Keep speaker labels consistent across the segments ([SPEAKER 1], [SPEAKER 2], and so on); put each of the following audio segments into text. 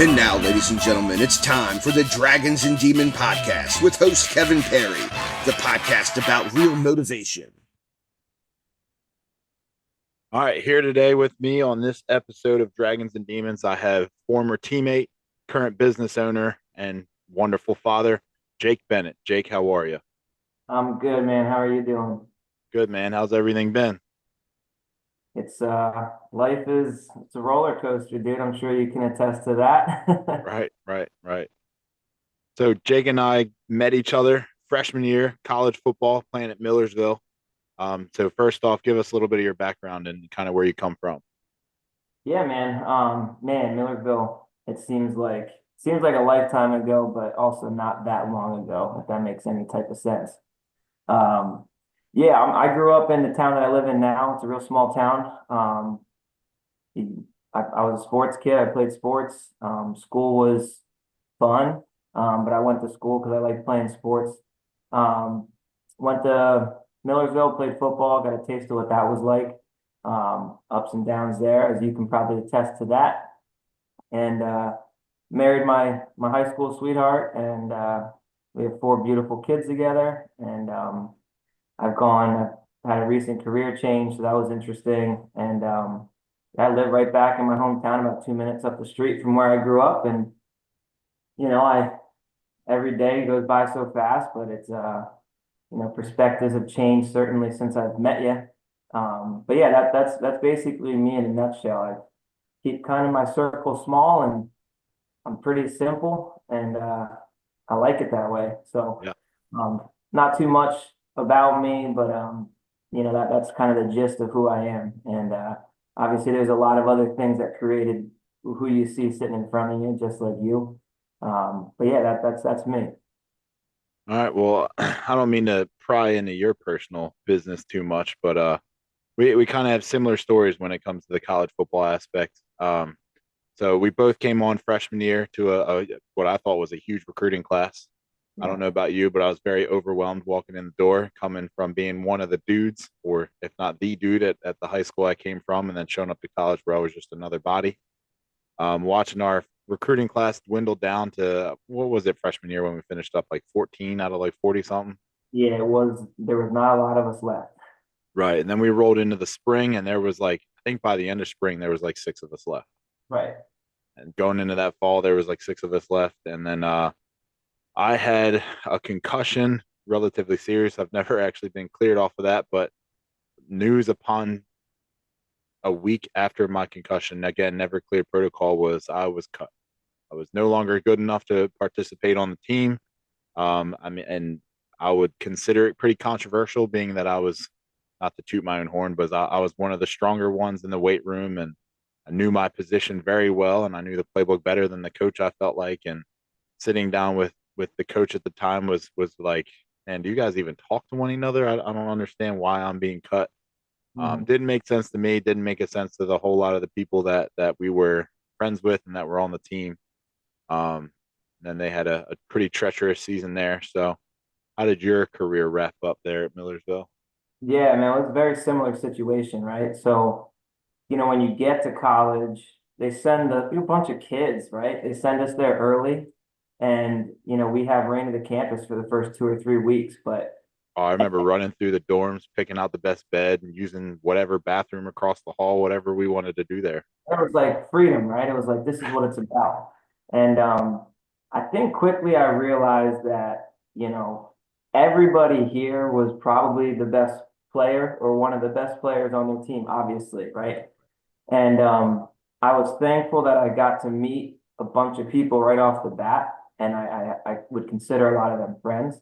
[SPEAKER 1] And now, ladies and gentlemen, it's time for the Dragons and Demon Podcast with host Kevin Perry, the podcast about real motivation.
[SPEAKER 2] All right, here today with me on this episode of Dragons and Demons, I have former teammate, current business owner, and wonderful father, Jake Bennett. Jake, how are you?
[SPEAKER 3] I'm good, man. How are you doing?
[SPEAKER 2] Good, man. How's everything been?
[SPEAKER 3] It's it's a roller coaster, dude. I'm sure you can attest to that.
[SPEAKER 2] Right. So Jake and I met each other freshman year, college football, playing at Millersville. So first off, give us a little bit of your background and kind of where you come from.
[SPEAKER 3] Yeah, man. Millersville, it seems like a lifetime ago, but also not that long ago, if that makes any type of sense. Um, I grew up in the town that I live in now. It's a real small town. I was a sports kid. I played sports. School was fun, but I went to school because I liked playing sports. Um, Went to Millersville, played football, got a taste of what that was like. Ups and downs there, as you can probably attest to that. And married my high school sweetheart, and we have four beautiful kids together. And I've had a recent career change, so that was interesting. And I live right back in my hometown, about 2 minutes up the street from where I grew up. And I every day goes by so fast, but perspectives have changed certainly since I've met you. But yeah, that's basically me in a nutshell. I keep kind of my circle small, and I'm pretty simple, and I like it that way. So,
[SPEAKER 2] Yeah.
[SPEAKER 3] not too much about me, but that's kind of the gist of who I am. And obviously, there's a lot of other things that created who you see sitting in front of you, just like you. But yeah, that's me.
[SPEAKER 2] All right. Well, I don't mean to pry into your personal business too much, but we kind of have similar stories when it comes to the college football aspect. So we both came on freshman year to a what I thought was a huge recruiting class. I
[SPEAKER 3] Yeah.
[SPEAKER 2] don't know about you, but I was very overwhelmed walking in the door, coming from being one of the dudes, or if not the dude at the high school I came from, and then showing up to college where I was just another body. Watching our recruiting class dwindle down to what was it freshman year when we finished up like 14 out of like 40 something.
[SPEAKER 3] Yeah, there was not a lot of us left.
[SPEAKER 2] Right. And then we rolled into the spring, and there was like, I think by the end of spring, there was like six of us left.
[SPEAKER 3] Right.
[SPEAKER 2] And going into that fall, there was like six of us left. And then I had a concussion, relatively serious. I've never actually been cleared off of that, but news upon a week after my concussion, again, never cleared protocol, was I was cut. I was no longer good enough to participate on the team. And I would consider it pretty controversial, being that I was, not to toot my own horn, but I was one of the stronger ones in the weight room, and I knew my position very well, and I knew the playbook better than the coach, I felt like. And sitting down with the coach at the time was like, man, do you guys even talk to one another? I don't understand why I'm being cut.
[SPEAKER 3] Mhm.
[SPEAKER 2] Didn't make sense to me. Didn't make a sense to the whole lot of the people that we were friends with and that were on the team. Um, then they had a pretty treacherous season there. So, how did your career wrap up there at Millersville?
[SPEAKER 3] Yeah, man, it was a very similar situation, right? So, when you get to college, they send a bunch of kids, right? They send us there early, and we have reign of the campus for the first 2 or 3 weeks. But
[SPEAKER 2] Oh, I remember running through the dorms, picking out the best bed, and using whatever bathroom across the hall, whatever we wanted to do there.
[SPEAKER 3] it was like freedom, right? It was like this is what it's about. And I think quickly I realized that, everybody here was probably the best player or one of the best players on their team, obviously, right? And I was thankful that I got to meet a bunch of people right off the bat, and I would consider a lot of them friends.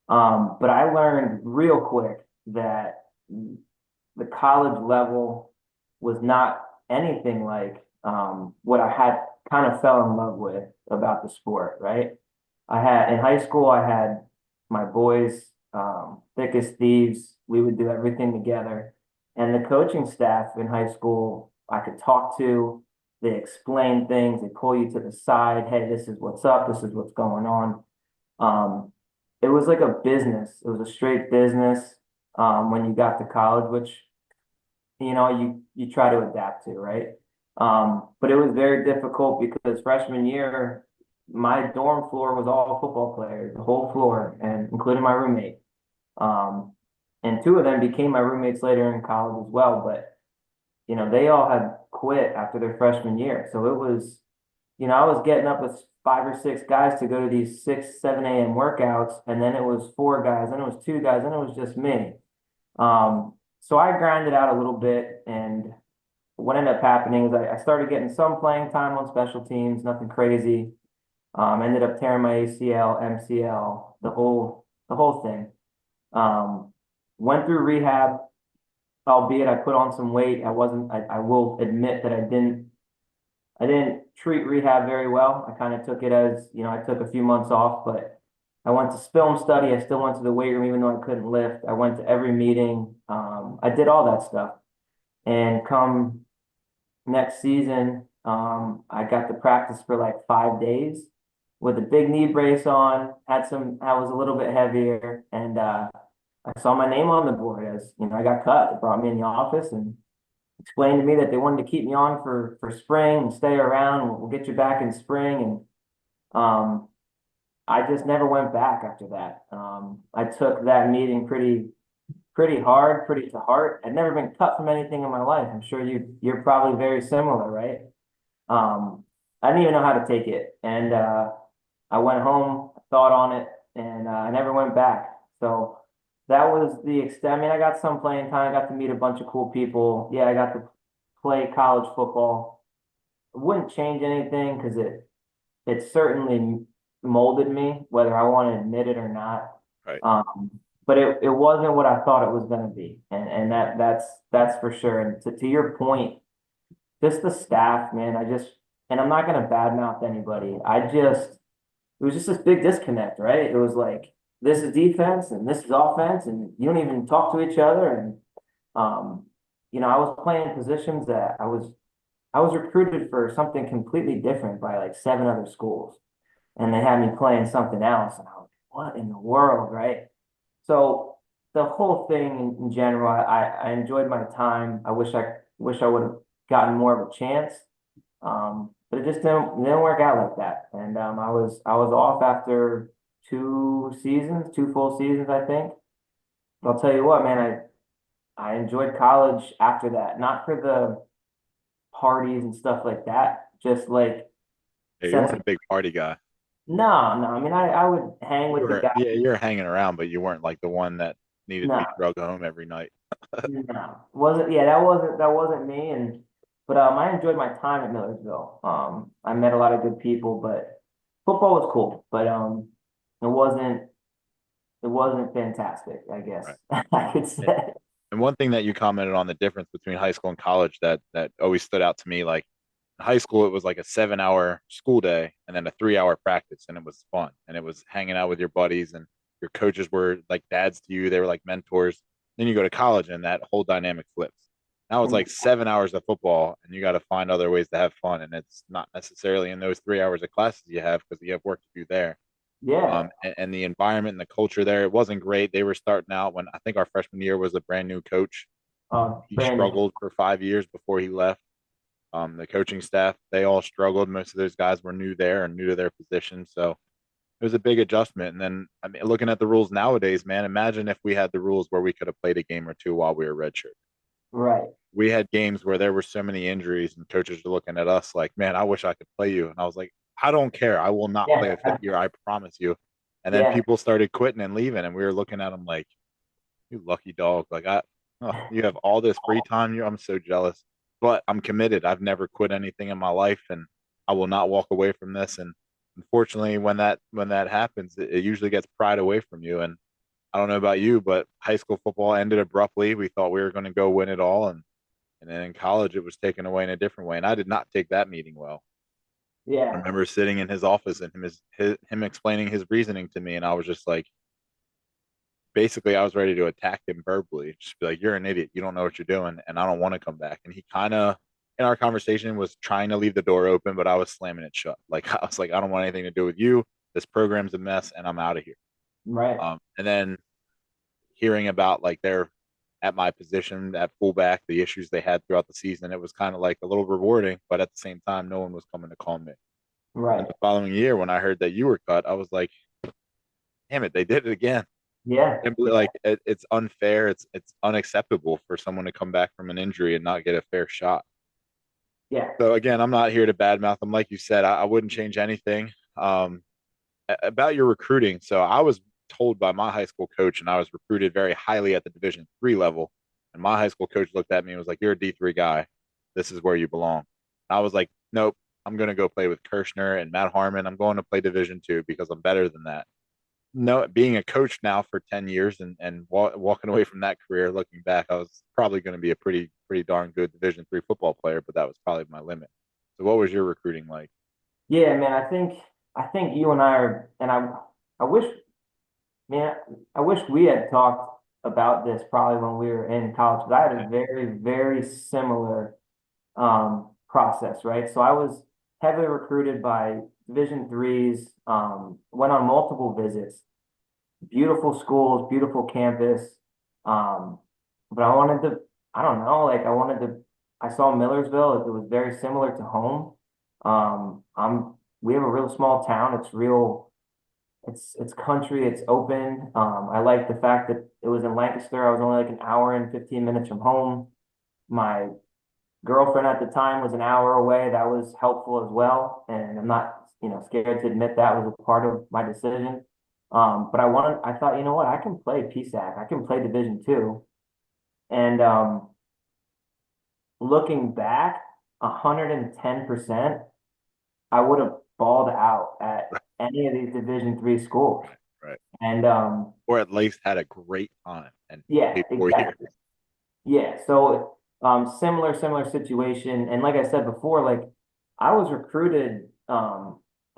[SPEAKER 3] But I learned real quick that the college level was not anything like what I had kind of fell in love with about the sport, right? I had in high school, I had my boys, thick as thieves. We would do everything together. And the coaching staff in high school, I could talk to. They explain things, they pull you to the side. Hey, this is what's up, this is what's going on. Um, it was like a business, it was a straight business when you got to college, which you try to adapt to, right? But it was very difficult because freshman year, my dorm floor was all football players, the whole floor, and including my roommate. Um, and two of them became my roommates later in college as well. But they all had quit after their freshman year. So it was, I was getting up with 5 or 6 guys to go to these 6, 7 a.m. workouts, and then it was 4 guys, then it was 2 guys, then it was just me. So I grinded out a little bit, and what ended up happening is I started getting some playing time on special teams, nothing crazy. Ended up tearing my ACL, MCL, the whole thing. Um, Went through rehab, albeit I put on some weight. I will admit that I didn't treat rehab very well. I kind of took it as, I took a few months off, but I went to film study. I still went to the weight room even though I couldn't lift. I went to every meeting. I did all that stuff. And come next season, I got to practice for like 5 days with a big knee brace on. I was a little bit heavier, and I saw my name on the board as, I got cut. They brought me in the office and explained to me that they wanted to keep me on for spring and stay around. We'll get you back in spring. And I just never went back after that. I took that meeting pretty hard, pretty to heart. I'd never been cut from anything in my life. I'm sure you're probably very similar, right? I didn't even know how to take it. And I went home, thought on it, and I never went back. So that was the extent. I mean, I got some playing time. I got to meet a bunch of cool people. Yeah, I got to play college football. It wouldn't change anything because it certainly molded me, whether I want to admit it or not.
[SPEAKER 2] Right.
[SPEAKER 3] But it wasn't what I thought it was going to be, and that's for sure. And to your point, just the staff, man. And I'm not going to badmouth anybody. It was just this big disconnect, right? It was like this is defense and this is offense, and you don't even talk to each other. And I was playing positions that I was recruited for something completely different by like 7 other schools, and they had me playing something else, and I was like, what in the world, right? So the whole thing in general, I enjoyed my time. I wish I would have gotten more of a chance. But it just didn't work out like that. And I was off after 2 seasons, 2 full seasons, I think. But I'll tell you what, man, I enjoyed college after that. Not for the parties and stuff like that. Just like
[SPEAKER 2] Yeah, you
[SPEAKER 3] sense
[SPEAKER 2] weren't a big party guy.
[SPEAKER 3] no, no. I mean, I would hang with the guys.
[SPEAKER 2] Yeah, you were hanging around, but you weren't like the one that needed to
[SPEAKER 3] No,
[SPEAKER 2] be drugged home every night.
[SPEAKER 3] no. Wasn't yeah, that wasn't me. But I enjoyed my time at Millersville. I met a lot of good people, but football was cool. But it wasn't it wasn't fantastic, I guess
[SPEAKER 2] Right.
[SPEAKER 3] I could say.
[SPEAKER 2] And one thing that you commented on the difference between high school and college that always stood out to me, like in high school, it was like a 7 hour school day and then a 3 hour practice, and it was fun. And it was hanging out with your buddies, and your coaches were like dads to you. They were like mentors. Then you go to college and that whole dynamic flips. Now it's like 7 hours of football, and you got to find other ways to have fun. And it's not necessarily in those 3 hours of classes you have because you have work to do there.
[SPEAKER 3] Yeah.
[SPEAKER 2] And the environment and the culture there, it wasn't great. They were starting out when I think our freshman year was a brand new coach. He
[SPEAKER 3] Brandon.
[SPEAKER 2] struggled for 5 years before he left. The coaching staff, they all struggled. Most of those guys were new there and new to their position. So it was a big adjustment. And then, I mean, looking at the rules nowadays, man, imagine if we had the rules where we could have played a game or two while we were redshirt.
[SPEAKER 3] Right.
[SPEAKER 2] We had games where there were so many injuries, and coaches were looking at us like, man, I wish I could play you. And I was like, I don't care. I will not play a fifth
[SPEAKER 3] Yeah.
[SPEAKER 2] year. I promise you. And then
[SPEAKER 3] Yeah.
[SPEAKER 2] people started quitting and leaving, and we were looking at them like, you lucky dog. Like, you have all this free time. I'm so jealous, but I'm committed. I've never quit anything in my life, and I will not walk away from this. And unfortunately, when that happens, it usually gets pried away from you. And I don't know about you, but high school football ended abruptly. We thought we were going to go win it all, and then in college, it was taken away in a different way. And I did not take that meeting well. I
[SPEAKER 3] Yeah.
[SPEAKER 2] remember sitting in his office and him explaining his reasoning to me, and I was just like, basically, I was ready to attack him verbally, just be like, "You're an idiot. You don't know what you're doing, and I don't want to come back." And he kind of, in our conversation, was trying to leave the door open, but I was slamming it shut. Like I was like, "I don't want anything to do with you. This program's a mess, and I'm out of here."
[SPEAKER 3] Right.
[SPEAKER 2] And then hearing about like their at my position at fullback, the issues they had throughout the season, it was kind of like a little rewarding, but at the same time, no one was coming to call me. And then
[SPEAKER 3] Right.
[SPEAKER 2] the following year, when I heard that you were cut, I was like, damn it, they did it again.
[SPEAKER 3] Yeah.
[SPEAKER 2] And like it's unfair, it's unacceptable for someone to come back from an injury and not get a fair shot.
[SPEAKER 3] Yeah.
[SPEAKER 2] So again, I'm not here to badmouth them. Like you said, I wouldn't change anything. About your recruiting. So I was told by my high school coach, and I was recruited very highly at the Division III level. And my high school coach looked at me and was like, "You're a D3 guy. This is where you belong." I was like, "Nope. I'm going to go play with Kirshner and Matt Harmon. I'm going to play Division II because I'm better than that." No, being a coach now for 10 years and walking away from that career, looking back, I was probably going to be a pretty darn good Division III football player, but that was probably my limit. So what was your recruiting like?
[SPEAKER 3] Yeah, man. I think you and I are, and I wish, man, I wish we had talked about this probably when we were in college. Because I had a very, very similar process, right? So I was heavily recruited by Division IIIs, went on multiple visits, beautiful schools, beautiful campus. Um, but I wanted to, I don't know, like I saw Millersville, it was very similar to home. We have a real small town. It's real, it's country, it's open. I like the fact that it was in Lancaster. I was only like an hour and 15 minutes from home. My girlfriend at the time was an hour away. That was helpful as well. And I'm not, scared to admit that was a part of my decision. But I thought, you know what, I can play PSAC. I can play Division II. And looking back, 110%, I would have balled out at any of these Division III schools.
[SPEAKER 2] Right.
[SPEAKER 3] And
[SPEAKER 2] Or at least had a great time and
[SPEAKER 3] yeah,
[SPEAKER 2] played 4 years.
[SPEAKER 3] exactly. Yeah, so similar situation. And like I said before, like I was recruited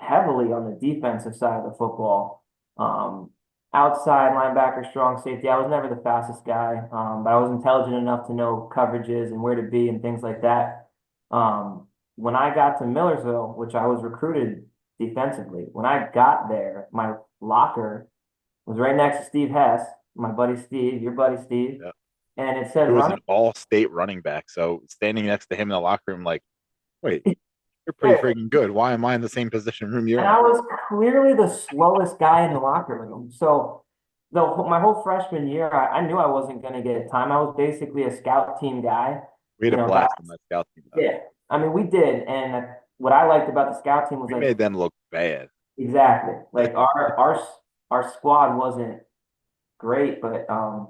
[SPEAKER 3] heavily on the defensive side of the football. Um, Outside linebacker, strong safety. I was never the fastest guy, but I was intelligent enough to know coverages and where to be and things like that. When I got to Millersville, which I was recruited defensively, when I got there, my locker was right next to Steve Hess, my buddy Steve, your buddy Steve,
[SPEAKER 2] Yeah.
[SPEAKER 3] and it said
[SPEAKER 2] It was an
[SPEAKER 3] running.
[SPEAKER 2] all-state running back. So standing next to him in the locker room, like, wait, you're pretty
[SPEAKER 3] Yeah,
[SPEAKER 2] freaking good. Why am I in the same position room you're
[SPEAKER 3] and
[SPEAKER 2] in?
[SPEAKER 3] I was clearly the slowest guy in the locker room. So my whole freshman year, I knew I wasn't going to get time. I was basically a scout team guy.
[SPEAKER 2] We had
[SPEAKER 3] You
[SPEAKER 2] a
[SPEAKER 3] know,
[SPEAKER 2] blast on that scout team, though.
[SPEAKER 3] yeah. I mean, we did, and what I liked about the scout team was
[SPEAKER 2] We
[SPEAKER 3] like
[SPEAKER 2] made them look bad.
[SPEAKER 3] exactly like our squad wasn't great, but I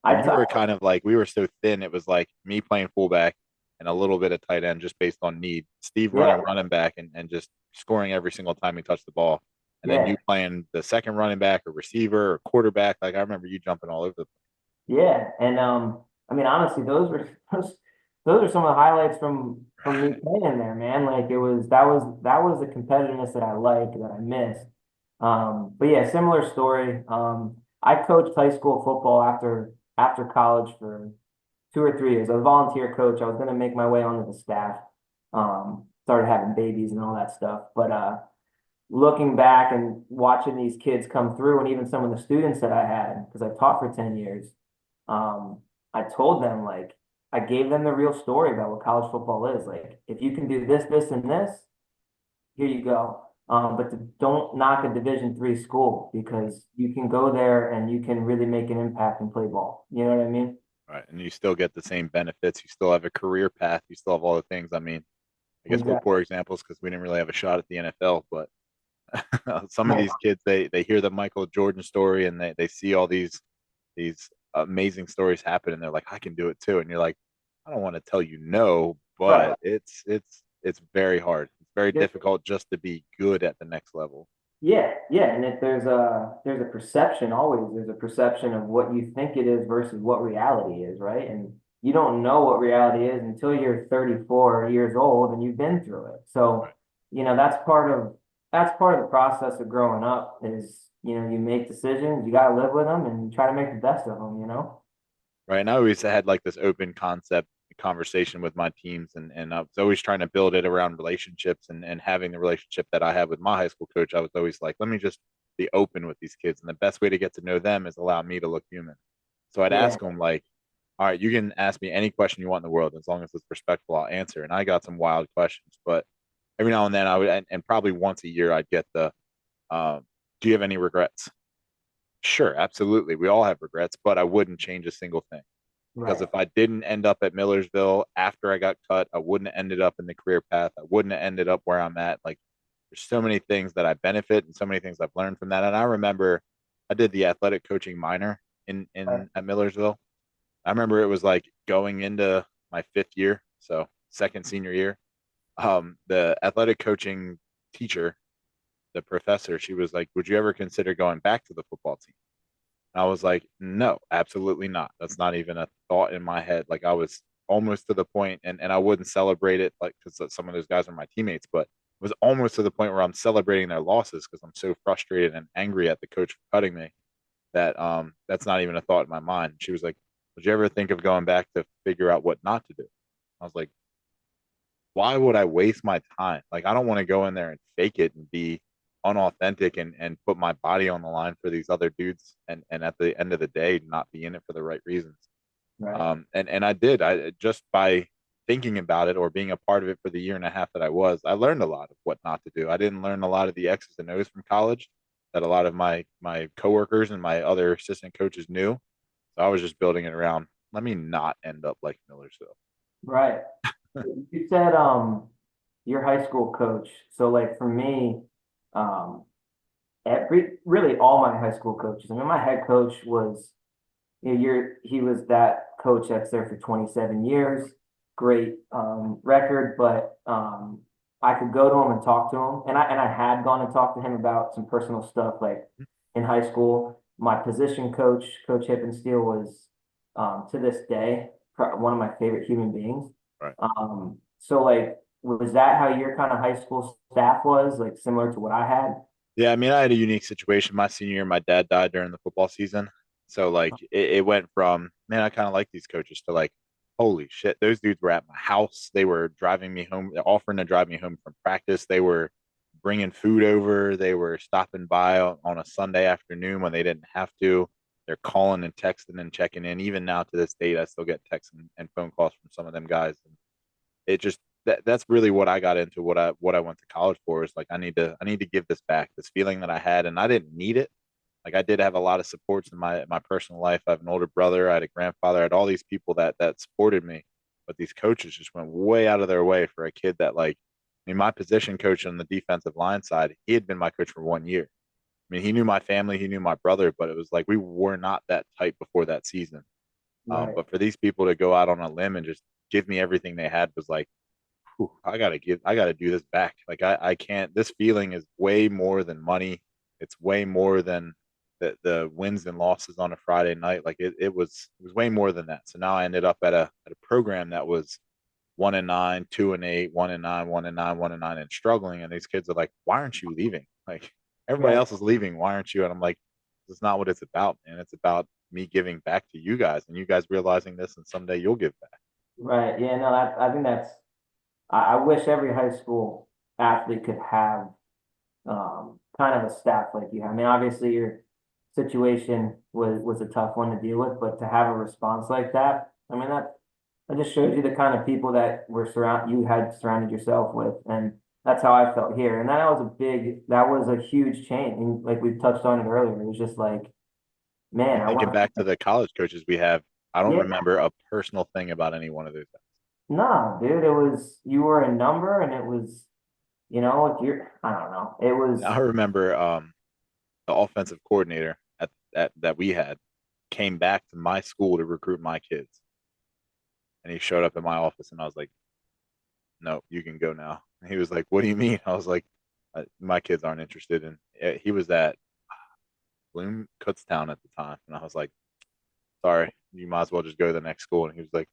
[SPEAKER 2] And you
[SPEAKER 3] t-
[SPEAKER 2] were kind of like, we were so thin. It was like me playing fullback and a little bit of tight end just based on need. Steve
[SPEAKER 3] yeah,
[SPEAKER 2] running back and just scoring every single time he touched the ball. And then
[SPEAKER 3] yeah.
[SPEAKER 2] you playing the second running back or receiver or quarterback. Like I remember you jumping all over the
[SPEAKER 3] Yeah, and I mean, honestly, those are some of the highlights from me playing there, man. Like that was the competitiveness that I liked that I missed. But yeah, similar story. I coached high school football after college for 2 or 3 years. I was a volunteer coach. I was going to make my way onto the staff. Started having babies and all that stuff, but looking back and watching these kids come through, and even some of the students that I had, because I taught for 10 years, um, I told them, like, I gave them the real story about what college football is. Like, if you can do this, this, and this, here you go. But don't knock a Division III school because you can go there and you can really make an impact and play ball. You know what I mean?
[SPEAKER 2] right. And you still get the same benefits. You still have a career path. You still have all the things. I mean, I guess we're
[SPEAKER 3] Exactly.
[SPEAKER 2] poor examples because we didn't really have a shot at the NFL, but some of
[SPEAKER 3] Yeah.
[SPEAKER 2] these kids they hear the Michael Jordan story and they see all these amazing stories happen and they're like, I can do it too. And you're like, I don't want to tell you no,
[SPEAKER 3] Right.
[SPEAKER 2] but it's very hard. It's very
[SPEAKER 3] Yeah.
[SPEAKER 2] difficult just to be good at the next level.
[SPEAKER 3] Yeah, yeah, and there's a perception always. There's a perception of what you think it is versus what reality is, right? And you don't know what reality is until you're 34 years old and you've been through it.
[SPEAKER 2] Right.
[SPEAKER 3] So, that's part of the process of growing up is, you make decisions, you got to live with them and try to make the best of them, you know?
[SPEAKER 2] Right. And I always had like this open concept conversation with my teams and I was always trying to build it around relationships and having the relationship that I had with my high school coach. I was always like, let me just be open with these kids. And the best way to get to know them is allow me to look human. So I'd
[SPEAKER 3] Yeah,
[SPEAKER 2] ask them like, all right, you can ask me any question you want in the world as long as it's respectful. I'll answer. And I got some wild questions, but every now and then I would, and probably once a year, I'd get the, do you have any regrets? Sure, absolutely. We all have regrets, but I wouldn't change a single thing because
[SPEAKER 3] Right.
[SPEAKER 2] if I didn't end up at Millersville after I got cut, I wouldn't have ended up in the career path. I wouldn't have ended up where I'm at. Like, there's so many things that I benefit and so many things I've learned from that. And I remember I did the athletic coaching minor
[SPEAKER 3] Right.
[SPEAKER 2] in at Millersville. I remember it was like going into my fifth year, so second senior year. The athletic coaching teacher, the professor, she was like, "Would you ever consider going back to the football team?" And I was like, "No, absolutely not. That's not even a thought in my head." Like I was almost to the point, and I wouldn't celebrate it like because some of those guys are my teammates, but it was almost to the point where I'm celebrating their losses because I'm so frustrated and angry at the coach for cutting me that that's not even a thought in my mind. She was like, "Would you ever think of going back to figure out what not to do?" I was like, "Why would I waste my time? Like I don't want to go in there and fake it and be unauthentic and put my body on the line for these other dudes and at the end of the day not be in it for the right reasons."
[SPEAKER 3] Right.
[SPEAKER 2] And I did. I just by thinking about it or being a part of it for the year and a half that I was, I learned a lot of what not to do. I didn't learn a lot of the X's and O's from college that a lot of my coworkers and my other assistant coaches knew. So I was just building it around. Let me not end up like Millersville.
[SPEAKER 3] Right. You said your high school coach. So like for me, um really all my high school coaches. I mean, my head coach was, you know, he was that coach that's there for 27 years, great record, but I could go to him and talk to him, and I had gone and talked to him about some personal stuff like in high school. My position coach, Coach Hippensteel, was to this day one of my favorite human beings.
[SPEAKER 2] Right.
[SPEAKER 3] So like, was that how your kind of high school staff was, like similar to what I had?
[SPEAKER 2] Yeah, I mean, I had a unique situation. My senior year, my dad died during the football season. So like it went from, man, I kind of like these coaches to like, holy shit, those dudes were at my house. They were driving me home, offering to drive me home from practice. They were bringing food over. They were stopping by on a Sunday afternoon when they didn't have to. They're calling and texting and checking in. Even now to this date, I still get texts and phone calls from some of them guys. And it just that's really what I got into what I went to college for is like I need to give this back, this feeling that I had, and I didn't need it. Like I did have a lot of supports in my personal life. I have an older brother, I had a grandfather, I had all these people that supported me, but these coaches just went way out of their way for a kid that like I mean my position coach on the defensive line side, he had been my coach for 1 year. I mean, he knew my family, he knew my brother, but it was like we were not that tight before that season.
[SPEAKER 3] Right.
[SPEAKER 2] But for these people to go out on a limb and just give me everything they had was like whew, I gotta do this back. Like I can't, this feeling is way more than money. It's way more than the wins and losses on a Friday night. Like it was way more than that. So now I ended up at a program that was 1-9, 2-8, 1-9, 1-9, 1-9, and struggling. And these kids are like, why aren't you leaving? Like everybody
[SPEAKER 3] Yeah.
[SPEAKER 2] else is leaving. Why aren't you? And I'm like, this is not what it's about, man. It's about me giving back to you guys and you guys realizing this and someday you'll give back.
[SPEAKER 3] Right. Yeah. No, I think I wish every high school athlete could have kind of a staff like you have. I mean, obviously your situation was a tough one to deal with, but to have a response like that, I mean that just shows you the kind of people that you had surrounded yourself with, and that's how I felt here. And that was a huge change. And like we touched on it earlier, it was just like, man,
[SPEAKER 2] And
[SPEAKER 3] I
[SPEAKER 2] thinking
[SPEAKER 3] want
[SPEAKER 2] back to the college coaches we have, I don't
[SPEAKER 3] yeah,
[SPEAKER 2] remember a personal thing about any one of those guys.
[SPEAKER 3] no, dude, it was you were a number, and it was, you know, if you're, I don't know, it
[SPEAKER 2] I
[SPEAKER 3] was
[SPEAKER 2] remember the offensive coordinator at that we had came back to my school to recruit my kids, and he showed up in my office, and I was like, "No, you can go now." And he was like, "What do you mean?" I was like, "My kids aren't interested in." He was at Bloom Kutztown at the time, and I was like, "Sorry, you might as well just go to the next school." And he was like,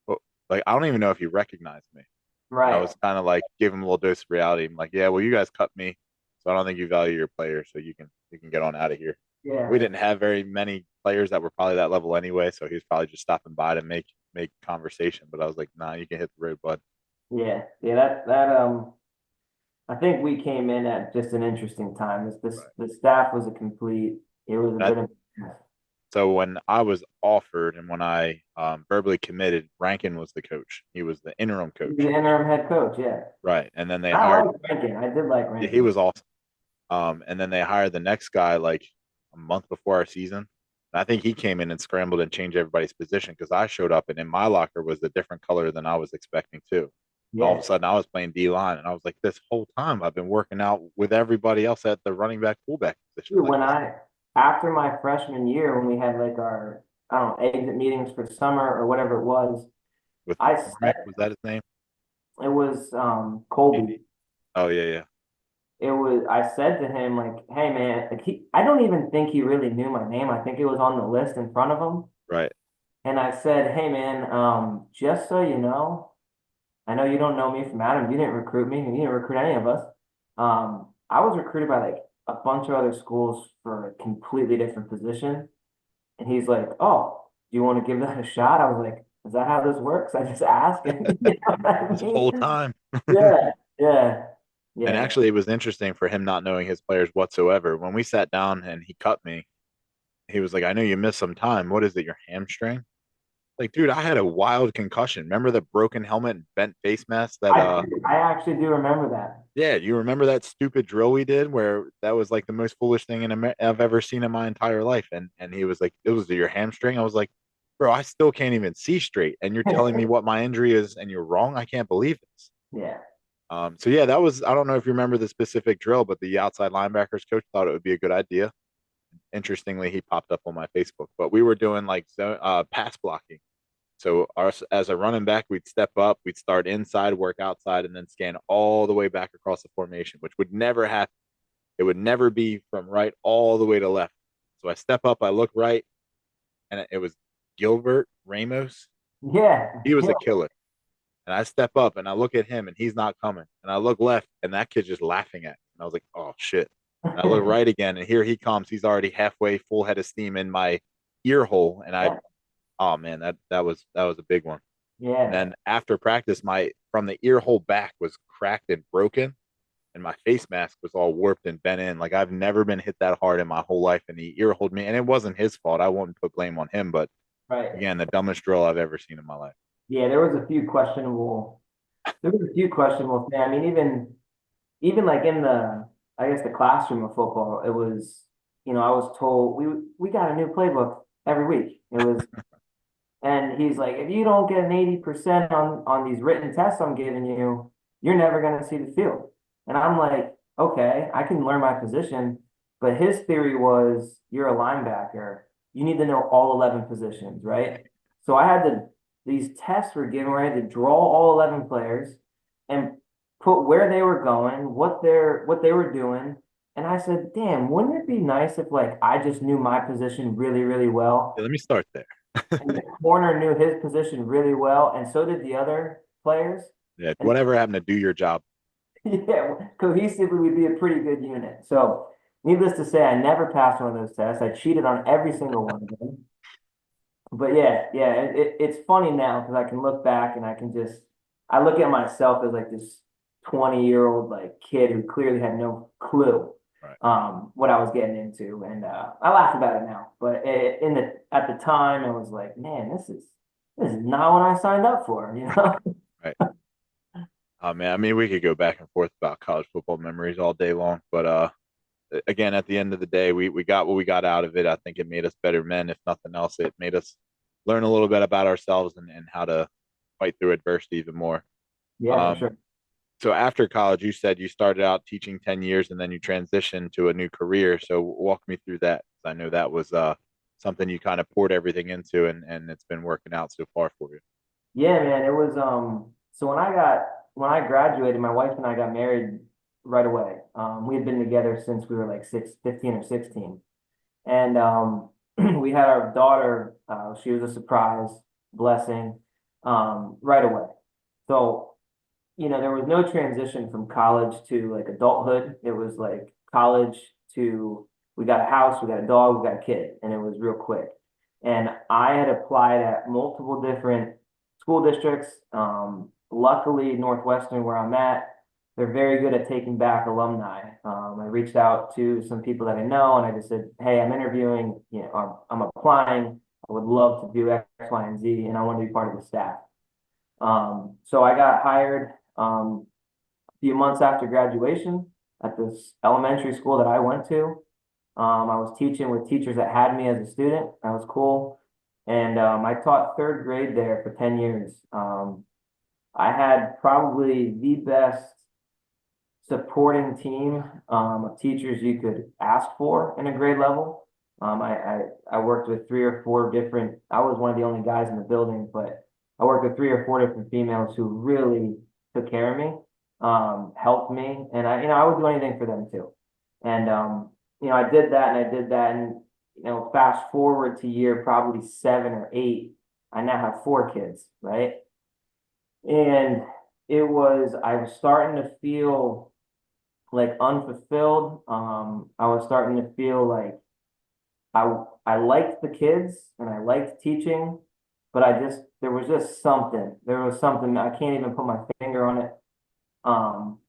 [SPEAKER 2] "Well, like I don't even know if he recognized me." And I
[SPEAKER 3] right.
[SPEAKER 2] was kind of like, give him a little dose of reality. I'm like, yeah, well, you guys cut me, so I don't think you value your players, so you can get on out of here. We
[SPEAKER 3] Yeah.
[SPEAKER 2] didn't have very many players that were probably that level anyway, so he was probably just stopping by to make conversation. But I was like, nah, you can hit the road, bud.
[SPEAKER 3] Yeah, yeah, I think we came in at just an interesting time. The
[SPEAKER 2] Right.
[SPEAKER 3] staff was a complete, it was a
[SPEAKER 2] And
[SPEAKER 3] bit of a mess.
[SPEAKER 2] So when I was offered and when I verbally committed, Rankin was the coach. He was the interim
[SPEAKER 3] He's the
[SPEAKER 2] coach.
[SPEAKER 3] interim head coach, yeah.
[SPEAKER 2] Right. And then they
[SPEAKER 3] I
[SPEAKER 2] hired,
[SPEAKER 3] like Rankin. I did like
[SPEAKER 2] he
[SPEAKER 3] Rankin.
[SPEAKER 2] was awesome. And then they hired the next guy like a month before our season. And I think he came in and scrambled and changed everybody's position because I showed up and in my locker was a different color than I was expecting too. And all of a
[SPEAKER 3] Yeah.
[SPEAKER 2] sudden I was playing D line and I was like, this whole time I've been working out with everybody else at the running back fullback position.
[SPEAKER 3] Dude,
[SPEAKER 2] Like this
[SPEAKER 3] after my freshman year, when we had like our, I don't know, exit meetings for summer or whatever it was,
[SPEAKER 2] with
[SPEAKER 3] I
[SPEAKER 2] McCormick,
[SPEAKER 3] said,
[SPEAKER 2] was that his name?
[SPEAKER 3] it was Colby.
[SPEAKER 2] Maybe. Oh yeah, yeah.
[SPEAKER 3] I said to him, like, hey man, like I don't even think he really knew my name. I think it was on the list in front of him.
[SPEAKER 2] Right.
[SPEAKER 3] And I said, hey man, just so you know, I know you don't know me from Adam. You didn't recruit me, and you didn't recruit any of us. I was recruited by like a bunch of other schools for a completely different position. And he's like, "Oh, do you want to give that a shot?" I was like, "Is that how this works?" I just ask, and you know what I
[SPEAKER 2] This whole
[SPEAKER 3] mean?
[SPEAKER 2] time.
[SPEAKER 3] Yeah, yeah,
[SPEAKER 2] And
[SPEAKER 3] yeah,
[SPEAKER 2] actually, it was interesting for him not knowing his players whatsoever. When we sat down and he cut me, he was like, I know you missed some time. What is it, your hamstring? Like, dude, I had a wild concussion. Remember the broken helmet and bent face mask that
[SPEAKER 3] I actually do remember that.
[SPEAKER 2] yeah, you remember that stupid drill we did where that was like the most foolish thing I've ever seen in my entire life. And he was like, it was your hamstring. I was like, bro, I still can't even see straight. And you're telling me what my injury is and you're wrong. I can't believe this.
[SPEAKER 3] Yeah,
[SPEAKER 2] So yeah, that was I don't know if you remember the specific drill, but the outside linebackers coach thought it would be a good idea. Interestingly, he popped up on my Facebook. But we were doing like pass blocking. So as a running back, we'd step up, we'd start inside, work outside, and then scan all the way back across the formation, which would never happen. It would never be from right all the way to left. So I step up, I look right, and it was Gilbert Ramos.
[SPEAKER 3] yeah,
[SPEAKER 2] He was
[SPEAKER 3] yeah,
[SPEAKER 2] a killer. And I step up and I look at him and he's not coming. And I look left and that kid's just laughing at me. And I was like, oh shit. And I look right again and here he comes. He's already halfway full head of steam in my ear hole. And
[SPEAKER 3] yeah,
[SPEAKER 2] oh man, that was a big one. And
[SPEAKER 3] yeah.
[SPEAKER 2] then after practice, my from the ear hole back was cracked and broken. And my face mask was all warped and bent in. Like I've never been hit that hard in my whole life. And he ear holed me. And it wasn't his fault. I wouldn't put blame on him. But
[SPEAKER 3] Right.
[SPEAKER 2] again, the dumbest drill I've ever seen in my life.
[SPEAKER 3] Yeah, there was a few questionable. There was a few questionable things. I mean, even like in the, I guess the classroom of football, it was, I was told we got a new playbook every week. It was, and he's like, if you don't get an 80% on these written tests I'm giving you, you're never gonna see the field. And I'm like, okay, I can learn my position, but his theory was you're a linebacker, you need to know all 11 positions, right? So I had to, these tests were given where I had to draw all 11 players and put where they were going, what they were doing. And I said, damn, wouldn't it be nice if like I just knew my position really, really well?
[SPEAKER 2] Yeah, let me start there.
[SPEAKER 3] And the corner knew his position really well, and so did the other players.
[SPEAKER 2] Yeah,
[SPEAKER 3] And
[SPEAKER 2] whatever happened to do your job?
[SPEAKER 3] yeah, cohesively, we'd be a pretty good unit. So, needless to say, I never passed one of those tests. I cheated on every single one of them. But yeah, yeah, it's funny now because I can look back and I can just, I look at myself as like this 20-year-old like kid who clearly had no clue
[SPEAKER 2] Right.
[SPEAKER 3] what I was getting into, and I laugh about it now. But at the time, I was like, man, this is not what I signed up for, you know?
[SPEAKER 2] Right. Man, I mean, we could go back and forth about college football memories all day long, but again, at the end of the day, we got what we got out of it. I think it made us better men, if nothing else. It made us learn a little bit about ourselves and how to fight through adversity even more.
[SPEAKER 3] Yeah, for
[SPEAKER 2] Um,
[SPEAKER 3] sure.
[SPEAKER 2] so after college, you said you started out teaching 10 years and then you transitioned to a new career. So walk me through that. I know that was something you kind of poured everything into and it's been working out so far for you.
[SPEAKER 3] Yeah, man, it was so when I graduated, my wife and I got married right away. We had been together since we were like 15 or 16. And we had our daughter, she was a surprise blessing, right away. So, there was no transition from college to like adulthood. It was like college to we got a house, we got a dog, we got a kid, and it was real quick. And I had applied at multiple different school districts. Luckily, Northwestern, where I'm at, they're very good at taking back alumni. I reached out to some people that I know, and I just said, "Hey, I'm interviewing. I'm applying. I would love to do X, Y, and Z, and I want to be part of the staff." So I got hired a few months after graduation at this elementary school that I went to. I was teaching with teachers that had me as a student. That was cool. And I taught third grade there for 10 years. I had probably the best supporting team of teachers you could ask for in a grade level. I worked with three or four different, I was one of the only guys in the building, but I worked with three or four different females who really took care of me, helped me, and I would do anything for them too. And I did that and I did that, and fast forward to year probably 7 or 8, I now have 4 kids, right? And I was starting to feel like unfulfilled. I was starting to feel like I liked the kids and I liked teaching, but there was just something. There was something I can't even put my finger on it. Um,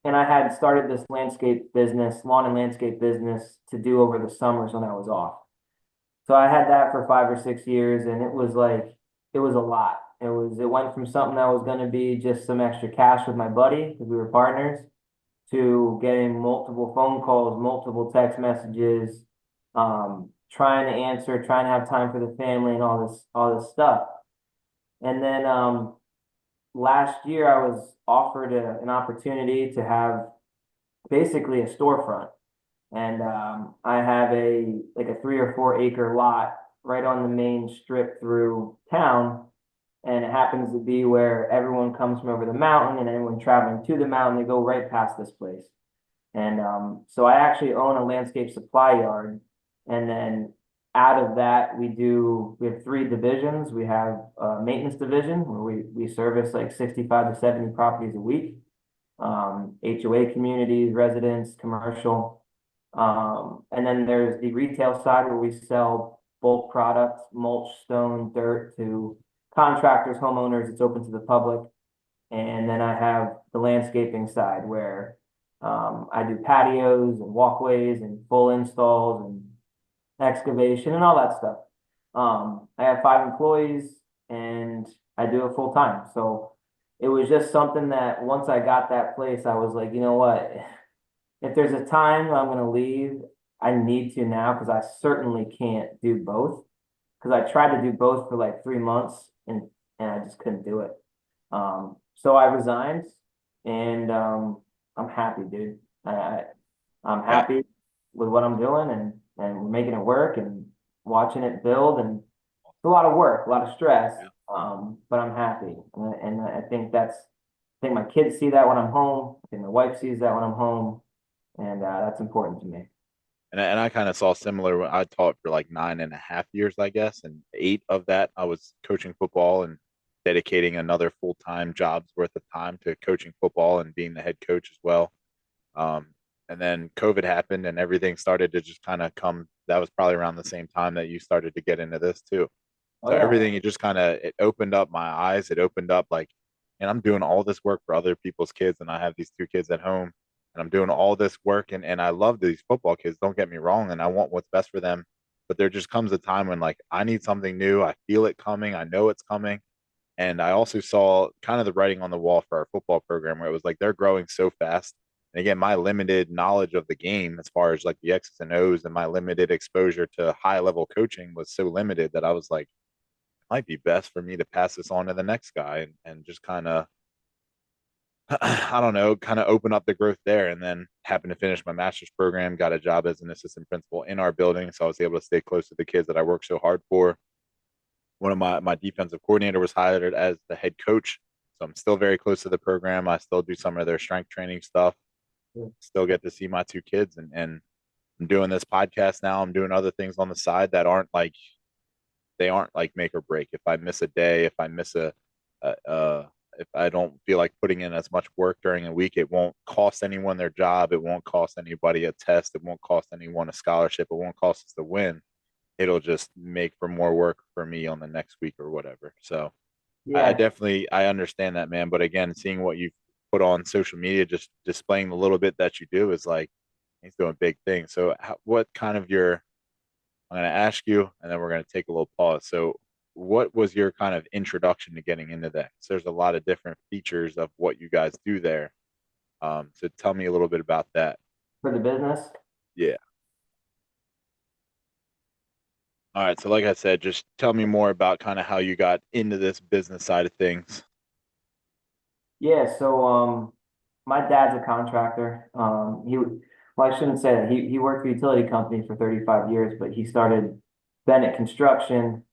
[SPEAKER 3] and I had started this lawn and landscape business to do over the summers when I was off. So I had that for 5 or 6 years, and it was a lot. It went from something that was going to be just some extra cash with my buddy because we were partners to getting multiple phone calls, multiple text messages, trying to answer, trying to have time for the family and all this stuff. And then last year I was offered an opportunity to have basically a storefront. And I have a 3 or 4 acre lot right on the main strip through town. And it happens to be where everyone comes from over the mountain, and anyone traveling to the mountain, they go right past this place. And so I actually own a landscape supply yard. And then out of that, we have 3 divisions. We have a maintenance division where we service like 65 to 70 properties a week. HOA communities, residents, commercial. And then there's the retail side where we sell bulk products, mulch, stone, dirt to contractors, homeowners. It's open to the public. And then I have the landscaping side where I do patios and walkways and full installs and excavation and all that stuff. I have 5 employees and I do it full time. So it was just something that once I got that place, I was like, you know what? If there's a time I'm going to leave, I need to now because I certainly can't do both. Because I tried to do both for like 3 months and I just couldn't do it. So I resigned and I'm happy, dude. I'm happy with what I'm doing and making it work and watching it build, and it's a lot of work, a lot of stress. But I'm happy, and I think my kids see that when I'm home. I think my wife sees that when I'm home, and that's important to me.
[SPEAKER 2] And I kind of saw similar when I taught for like 9.5 years, I guess, and 8 of that I was coaching football and dedicating another full-time job's worth of time to coaching football and being the head coach as well. Um, and then COVID happened and everything started to just kind of come. That was probably around the same time that you started to get into this too.
[SPEAKER 3] Oh
[SPEAKER 2] So
[SPEAKER 3] yeah,
[SPEAKER 2] everything, it opened up my eyes. It opened up like, and I'm doing all this work for other people's kids, and I have these 2 kids at home, and I'm doing all this work, and I love these football kids. Don't get me wrong, and I want what's best for them. But there just comes a time when like I need something new. I feel it coming. I know it's coming. And I also saw kind of the writing on the wall for our football program where it was like they're growing so fast. And again, my limited knowledge of the game as far as like the X's and O's and my limited exposure to high level coaching was so limited that I was like, might be best for me to pass this on to the next guy and just kind of I don't know, kind of open up the growth there. And then happened to finish my master's program, got a job as an assistant principal in our building. So I was able to stay close to the kids that I worked so hard for. One of my defensive coordinator was hired as the head coach. So I'm still very close to the program. I still do some of their strength training stuff. Still get to see my 2 kids and I'm doing this podcast now. I'm doing other things on the side that aren't like make or break. If I miss a day, if I miss if I don't feel like putting in as much work during a week, it won't cost anyone their job. It won't cost anybody a test. It won't cost anyone a scholarship. It won't cost us the win. It'll just make for more work for me on the next week or whatever. So I
[SPEAKER 3] yeah,
[SPEAKER 2] definitely, I understand that, man. But again, seeing what you've put on social media, just displaying the little bit that you do is like, he's doing big things. So what kind of I'm going to ask you, and then we're going to take a little pause. So what was your kind of introduction to getting into that? So there's a lot of different features of what you guys do there. So tell me a little bit about that.
[SPEAKER 3] For the business.
[SPEAKER 2] Yeah. All right. So like I said, just tell me more about kind of how you got into this business side of things.
[SPEAKER 3] Yeah, so my dad's a contractor. Well, I shouldn't say that. He worked for a utility company for 35 years, but he started Bennett Construction,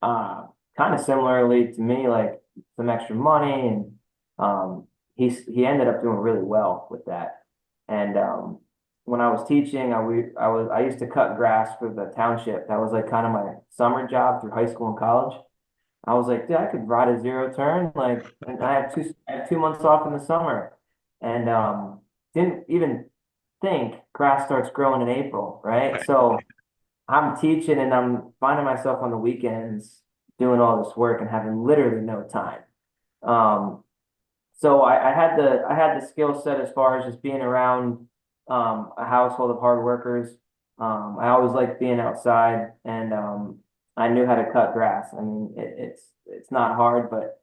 [SPEAKER 3] uh, kind of similarly to me, like some extra money, and he ended up doing really well with that. And when I was teaching, I used to cut grass for the township. That was like kind of my summer job through high school and college. I was like, dude, I could ride a zero turn. Like, and I have 2 months off in the summer, and didn't even think grass starts growing in April, right? So I'm teaching, and I'm finding myself on the weekends doing all this work and having literally no time. Um, so I had the skill set as far as just being around a household of hard workers. I always liked being outside, and I knew how to cut grass. I mean, it's not hard, but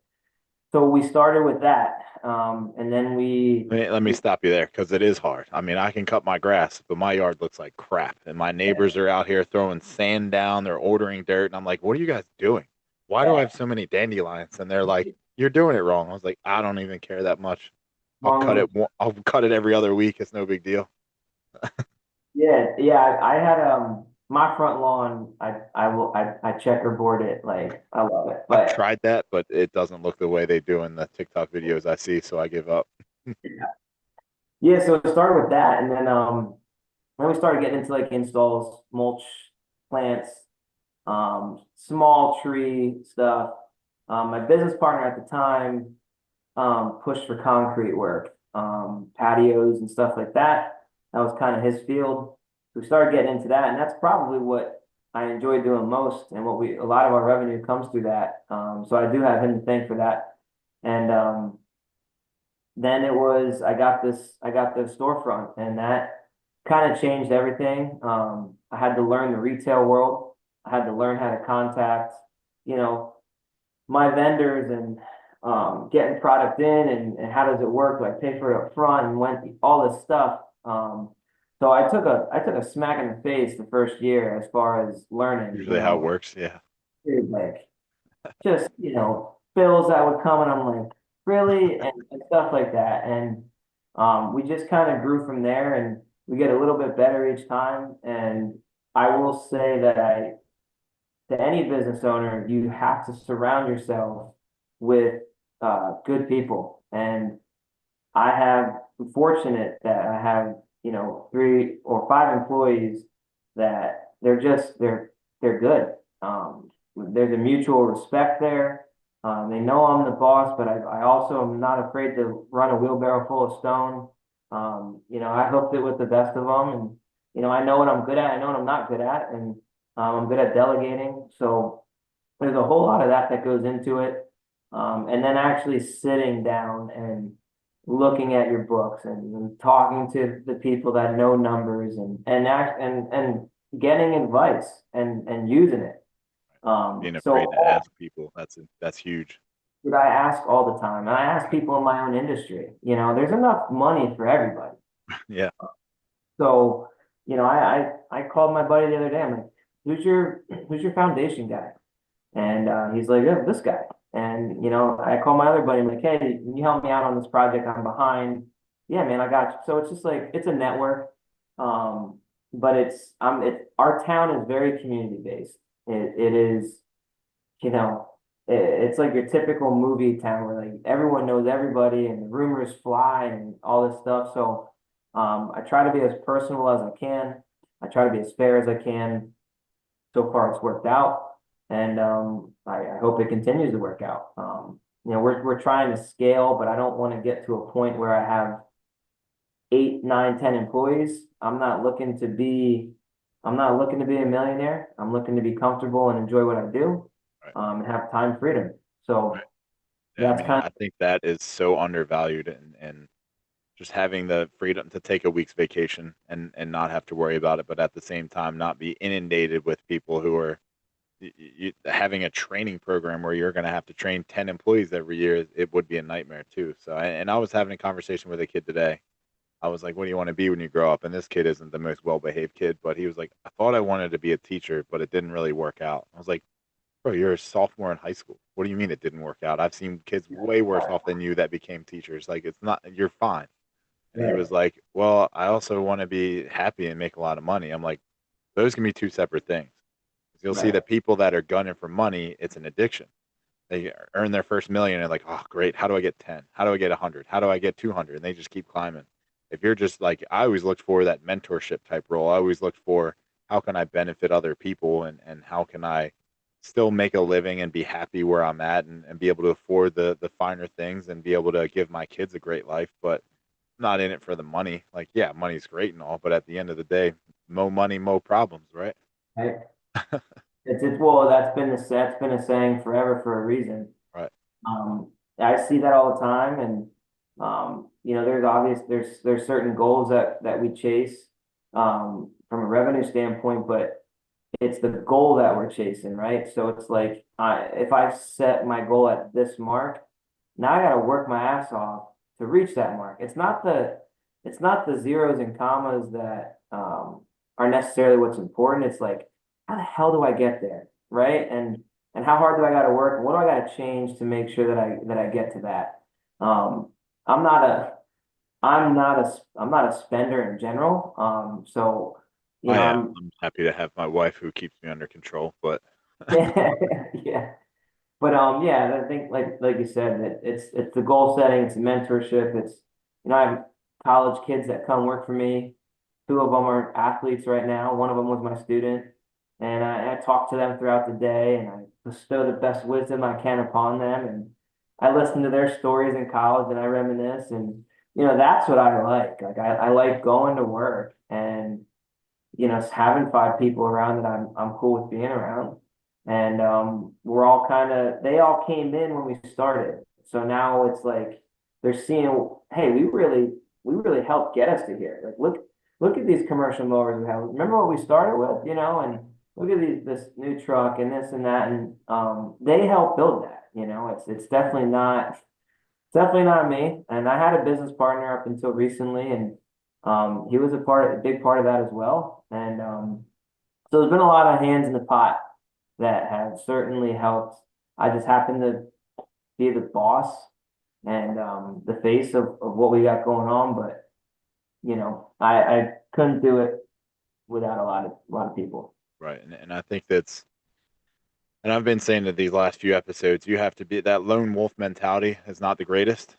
[SPEAKER 3] so we started with that, and then
[SPEAKER 2] Let me stop you there because it is hard. I mean, I can cut my grass, but my yard looks like crap. And my neighbors are out here throwing sand down. They're ordering dirt. And I'm like, what are you guys doing? Why do I
[SPEAKER 3] yeah,
[SPEAKER 2] have so many dandelions? And they're like, you're doing it wrong. I was like, I don't even care that much. I'll cut
[SPEAKER 3] long
[SPEAKER 2] it. I'll cut it every other week. It's no big deal.
[SPEAKER 3] yeah. I had my front lawn. I checkerboard it like I love it,
[SPEAKER 2] I've
[SPEAKER 3] but
[SPEAKER 2] tried that, but it doesn't look the way they do in the TikTok videos I see. So I give up.
[SPEAKER 3] yeah. So it started with that, and then we started getting into like installs, mulch, plants, small tree stuff. My business partner at the time pushed for concrete work, patios and stuff like that. That was kind of his field. We started getting into that, and that's probably what I enjoy doing most, and what a lot of our revenue comes through that. So I do have him to thank for that. And then I got the storefront, and that kind of changed everything. I had to learn the retail world. I had to learn how to contact, you know, my vendors, and getting product in, and how does it work? Do I pay for it up front, and when all this stuff. So I took a smack in the face the first year as far as learning,
[SPEAKER 2] Usually how it works. Yeah.
[SPEAKER 3] dude, like just, bills that would come, and I'm like, really? And stuff like that. And we just kind of grew from there, and we get a little bit better each time. And I will say that to any business owner, you have to surround yourself with good people. And I'm fortunate that I have, 3 or 5 employees that they're good. There's a mutual respect there. They know I'm the boss, but I also am not afraid to run a wheelbarrow full of stone. I hooked it with the best of them, and I know what I'm good at. I know what I'm not good at, and I'm good at delegating. So there's a whole lot of that goes into it. And then actually sitting down and looking at your books, and talking to the people that know numbers, and getting advice, and using it.
[SPEAKER 2] Being
[SPEAKER 3] So
[SPEAKER 2] afraid to ask people. That's huge.
[SPEAKER 3] that I ask all the time, and I ask people in my own industry. There's enough money for everybody.
[SPEAKER 2] Yeah.
[SPEAKER 3] So, I called my buddy the other day. I'm like, who's your foundation guy? And he's like, yeah, this guy. And I call my other buddy. I'm like, hey, can you help me out on this project? I'm behind. Yeah, man, I got you. So it's just like it's a network. But our town is very community based. It is, it's like your typical movie town where like everyone knows everybody, and the rumors fly, and all this stuff. So I try to be as personal as I can. I try to be as fair as I can. So far, it's worked out, and I hope it continues to work out. We're trying to scale, but I don't want to get to a point where I have 8, 9, 10 employees. I'm not looking to be a millionaire. I'm looking to be comfortable and enjoy what I do,
[SPEAKER 2] Right.
[SPEAKER 3] and have time freedom. So,
[SPEAKER 2] Right. Yeah, I
[SPEAKER 3] That's
[SPEAKER 2] mean,
[SPEAKER 3] kind
[SPEAKER 2] I think that is so undervalued, and just having the freedom to take a week's vacation and not have to worry about it, but at the same time not be inundated with people who are having a training program where you're going to have to train 10 employees every year. It would be a nightmare too. So, and I was having a conversation with a kid today. I was like, what do you want to be when you grow up? And this kid isn't the most well-behaved kid, but he was like, I thought I wanted to be a teacher, but it didn't really work out. I was like, bro, you're a sophomore in high school. What do you mean it didn't work out? I've seen kids way worse off than you that became teachers. Like, it's not, you're fine. And he
[SPEAKER 3] of
[SPEAKER 2] was like, well, I also want to be happy and make a lot of money. I'm like, those can be two separate things. You'll see
[SPEAKER 3] right,
[SPEAKER 2] that people that are gunning for money, it's an addiction. They earn their first million and like, oh, great. How do I get 10? How do I get 100? How do I get 200? And they just keep climbing. If you're just like, I always looked for that mentorship type role. I always looked for how can I benefit other people and how can I still make a living and be happy where I'm at and be able to afford the finer things and be able to give my kids a great life, but not in it for the money. Like, yeah, money's great and all, but at the end of the day, mo money, mo problems, right?
[SPEAKER 3] right. It's well, that's been a saying forever for a reason.
[SPEAKER 2] Right.
[SPEAKER 3] Um, I see that all the time, and there's certain goals that we chase from a revenue standpoint, but it's the goal that we're chasing, right? So it's like if I set my goal at this mark, now I got to work my ass off to reach that mark. It's not the zeros and commas that are necessarily what's important. It's like how the hell do I get there, right? And how hard do I got to work? What do I got to change to make sure that I get to that? Um, I'm not a I'm not a spender in general. So
[SPEAKER 2] I am.
[SPEAKER 3] I'm
[SPEAKER 2] I'm happy to have my wife who keeps me under control, but
[SPEAKER 3] yeah. But yeah, I think like you said, that it's the goal setting, it's the mentorship, it's I have college kids that come work for me. Two of them are athletes right now. One of them was my student, and I talk to them throughout the day, and I bestow the best wisdom I can upon them, and I listen to their stories in college, and I reminisce, and that's what I like. Like I like going to work and having five people around that I'm cool with being around. And we're all they all came in when we started. So now it's like they're seeing, hey, we really helped get us to here. Like look at these commercial mowers we have. Remember what we started with, and look at this new truck and this and that. And they helped build that, it's definitely not me. And I had a business partner up until recently, and he was a big part of that as well. And so there's been a lot of hands in the pot that have certainly helped. I just happen to be the boss and the face of what we got going on, but I couldn't do it without a lot of people.
[SPEAKER 2] right. And I think that's, and I've been saying that these last few episodes, you have to be that lone wolf mentality is not the greatest.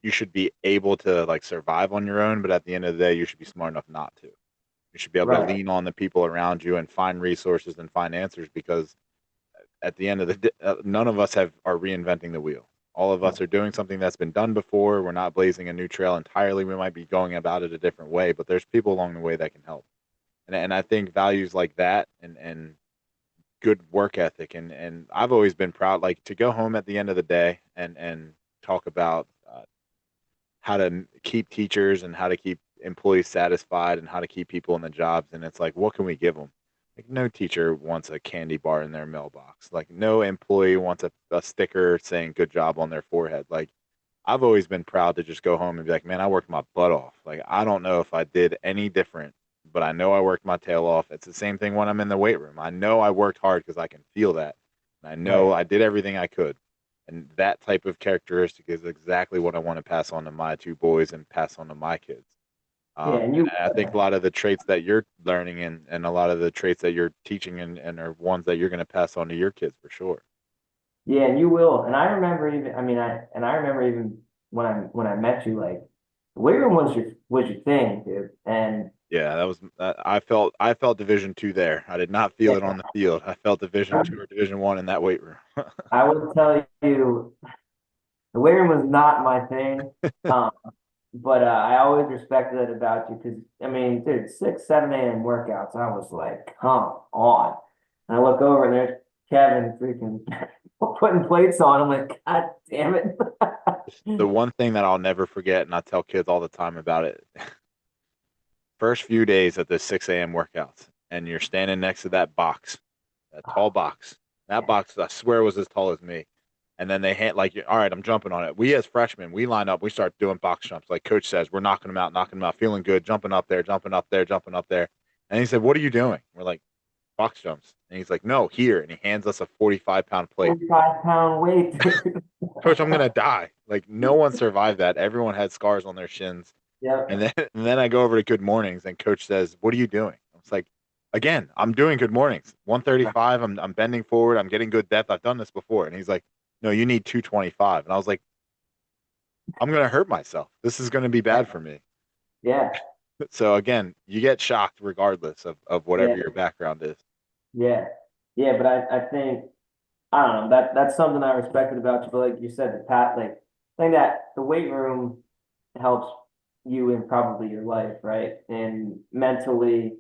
[SPEAKER 2] You should be able to like survive on your own, but at the end of the day, you should be smart enough not to. You should be able to
[SPEAKER 3] Right.
[SPEAKER 2] lean on the people around you and find resources and find answers because at the end of the day, none of us are reinventing the wheel. All of us are doing something that's been done before. We're not blazing a new trail entirely. We might be going about it a different way, but there's people along the way that can help. And I think values like that and good work ethic and I've always been proud like to go home at the end of the day and talk about how to keep teachers and how to keep employees satisfied and how to keep people in the jobs. And it's like, what can we give them? Like, no teacher wants a candy bar in their mailbox. Like, no employee wants a sticker saying good job on their forehead. Like, I've always been proud to just go home and be like, man, I worked my butt off. Like, I don't know if I did any different, but I know I worked my tail off. It's the same thing when I'm in the weight room. I know I worked hard because I can feel that. And I know
[SPEAKER 3] Right.
[SPEAKER 2] I did everything I could. And that type of characteristic is exactly what I want to pass on to my two boys and pass on to my kids.
[SPEAKER 3] Yeah, and
[SPEAKER 2] And
[SPEAKER 3] you
[SPEAKER 2] I think a lot of the traits that you're learning and a lot of the traits that you're teaching and are ones that you're going to pass on to your kids for sure.
[SPEAKER 3] yeah, and you will. And I remember even I remember even when I met you, like the weight room was your thing, dude. And
[SPEAKER 2] Yeah, that was I felt Division 2 there. I did not feel it on the field. I felt Division 2 or Division 1 in that weight room.
[SPEAKER 3] I would tell you the weight room was not my thing. Um, but I always respected it about you because dude, 6, 7 a.m. workouts. I was like, come on. And I look over and there's Kevin freaking putting plates on. I'm like, God damn it.
[SPEAKER 2] The one thing that I'll never forget, and I tell kids all the time about it, first few days at the 6 a.m. workouts, and you're standing next to that box, that tall box. That box, I swear, was as tall as me. And then they hand like, all right, I'm jumping on it. We as freshmen, we line up, we start doing box jumps. Like coach says, we're knocking them out, feeling good, jumping up there, jumping up there, jumping up there. And he said, "What are you doing?" We're like, "Box jumps." And he's like, "No, here." And he hands us a 45-pound plate.
[SPEAKER 3] 45-pound weight, dude.
[SPEAKER 2] Coach, I'm gonna die. Like no one survived that. Everyone had scars on their shins.
[SPEAKER 3] Yep.
[SPEAKER 2] And then I go over to Good Mornings, and Coach says, "What are you doing?" I was like, "Again, I'm doing Good Mornings. 135. I'm bending forward. I'm getting good depth. I've done this before." And he's like, "No, you need 225." And I was like, "I'm gonna hurt myself. This is gonna be bad for me."
[SPEAKER 3] Yeah.
[SPEAKER 2] So again, you get shocked regardless of whatever
[SPEAKER 3] Yeah.
[SPEAKER 2] your background is.
[SPEAKER 3] Yeah. Yeah. But I think, I don't know, that's something I respected about you. But like you said, like, I think that the weight room helps you in probably your life, right? And mentally,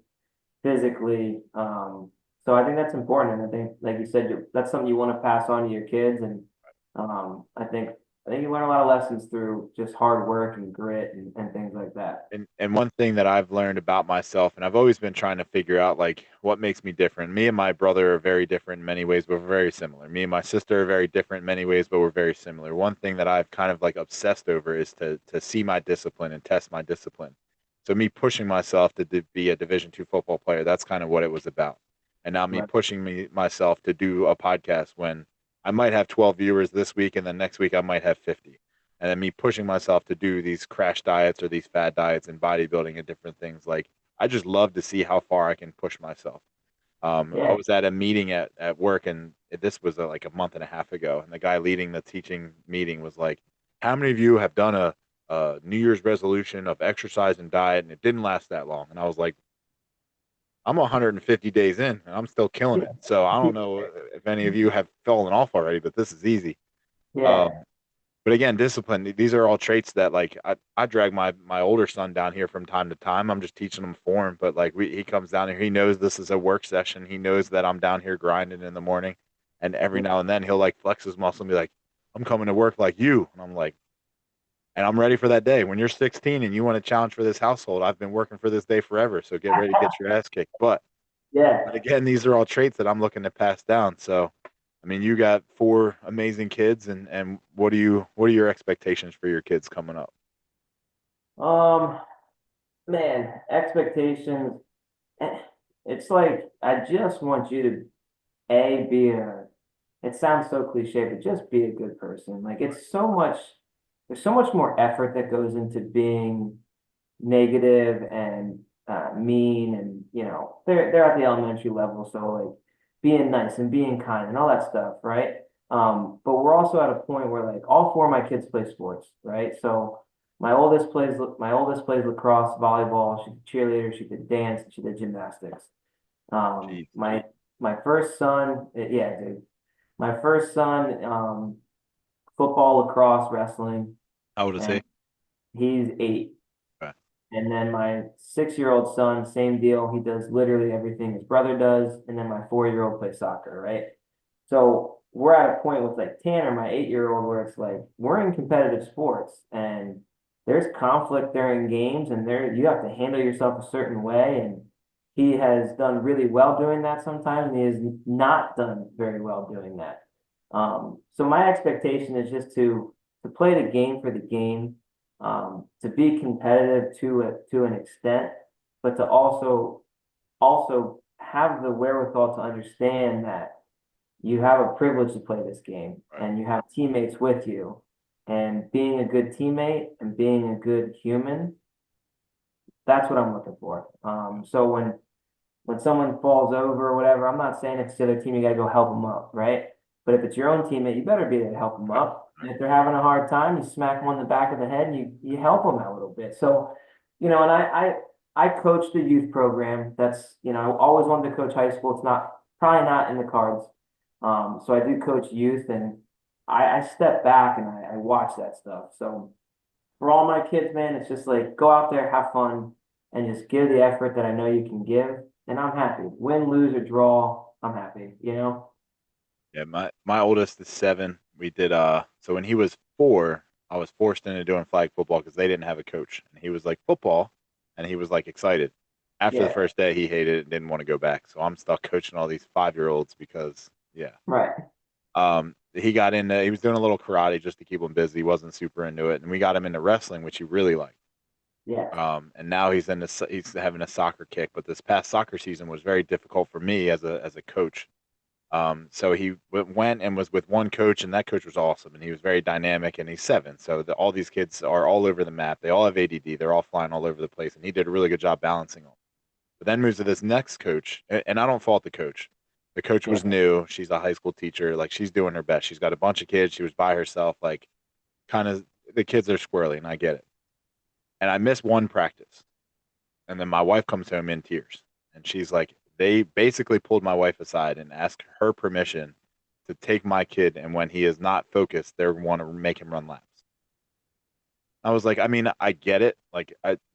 [SPEAKER 3] physically. So I think that's important. And I think, like you said, that's something you want to pass on to your kids. And I think you learn a lot of lessons through just hard work and grit and things like that.
[SPEAKER 2] And one thing that I've learned about myself, and I've always been trying to figure out like what makes me different. Me and my brother are very different in many ways, but we're very similar. Me and my sister are very different in many ways, but we're very similar. One thing that I've kind of like obsessed over is to see my discipline and test my discipline. So me pushing myself to be a Division II football player, that's kind of what it was about. And now me
[SPEAKER 3] Right.
[SPEAKER 2] pushing myself to do a podcast when I might have 12 viewers this week, and then next week I might have 50. And then me pushing myself to do these crash diets or these fad diets and bodybuilding and different things. Like I just love to see how far I can push myself. I
[SPEAKER 3] Yeah.
[SPEAKER 2] was at a meeting at work, and this was like a month and a half ago, and the guy leading the teaching meeting was like, "How many of you have done a New Year's resolution of exercise and diet, and it didn't last that long?" And I was like, "I'm 150 days in, and I'm still killing it. So I don't know if any of you have fallen off already, but this is easy."
[SPEAKER 3] Yeah.
[SPEAKER 2] Um, but again, discipline, these are all traits that like I drag my older son down here from time to time. I'm just teaching him form, but like he comes down here, he knows this is a work session. He knows that I'm down here grinding in the morning. And every now and then he'll like flex his muscle and be like, "I'm coming to work like you." And I'm like, and I'm ready for that day. When you're 16 and you want to challenge for this household, I've been working for this day forever. So get ready to get your ass kicked. But
[SPEAKER 3] Yeah.
[SPEAKER 2] again, these are all traits that I'm looking to pass down. So I mean, you got 4 amazing kids, and what are your expectations for your kids coming up?
[SPEAKER 3] Um, Man, expectations. eh, It's like I just want you to be a, it sounds so cliche, but just be a good person. Like there's so much more effort that goes into being negative and mean, and they're at the elementary level, so like being nice and being kind and all that stuff, right? But we're also at a point where like all four of my kids play sports, right? So my oldest plays lacrosse, volleyball. She's a cheerleader. She did dance. She did gymnastics. Um,
[SPEAKER 2] Jeez,
[SPEAKER 3] my my first son, yeah, dude. My first son, football, lacrosse, wrestling,
[SPEAKER 2] how old is
[SPEAKER 3] and
[SPEAKER 2] he?
[SPEAKER 3] he's 8.
[SPEAKER 2] Okay.
[SPEAKER 3] And then my 6-year-old son, same deal. He does literally everything his brother does. And then my 4-year-old plays soccer, right? So we're at a point with like Tanner, my 8-year-old, where it's like we're in competitive sports and there's conflict during games, and there you have to handle yourself a certain way. And he has done really well doing that sometimes, and he has not done very well doing that. So my expectation is just to play the game for the game, to be competitive to an extent, but to also have the wherewithal to understand that you have a privilege to play this game
[SPEAKER 2] Right.
[SPEAKER 3] and you have teammates with you, and being a good teammate and being a good human, that's what I'm looking for. So when someone falls over or whatever, I'm not saying if it's the other team, you got to go help them up, right? But if it's your own teammate, you better be there to help them
[SPEAKER 2] Right.
[SPEAKER 3] up. And if they're having a hard time, you smack them on the back of the head and you help them out a little bit. So, and I coached a youth program. I always wanted to coach high school. It's not probably not in the cards. So I do coach youth, and I step back and I watch that stuff. So for all my kids, man, it's just like go out there, have fun, and just give the effort that I know you can give, and I'm happy. Win, lose, or draw, I'm happy.
[SPEAKER 2] Yeah, my oldest is 7. We did so when he was 4, I was forced into doing flag football because they didn't have a coach, and he was like football, and he was like excited. After the
[SPEAKER 3] Yeah,
[SPEAKER 2] first day, he hated it and didn't want to go back. So I'm stuck coaching all these 5-year-olds because yeah.
[SPEAKER 3] right.
[SPEAKER 2] He got into he was doing a little karate just to keep him busy. He wasn't super into it, and we got him into wrestling, which he really liked.
[SPEAKER 3] Yeah,
[SPEAKER 2] And now he's having a soccer kick. But this past soccer season was very difficult for me as a coach. So he went and was with one coach, and that coach was awesome, and he was very dynamic, and he's 7. So all these kids are all over the map. They all have ADD. They're all flying all over the place, and he did a really good job balancing them. But then moves to this next coach, and I don't fault the coach. The coach was
[SPEAKER 3] yeah,
[SPEAKER 2] new. She's a high school teacher. Like she's doing her best. She's got a bunch of kids. She was by herself. Like kind of the kids are squirrely, and I get it. And I missed one practice, and then my wife comes home in tears, and she's like, they basically pulled my wife aside and asked her permission to take my kid, and when he is not focused, they want to make him run laps. I was like, I mean, I get it,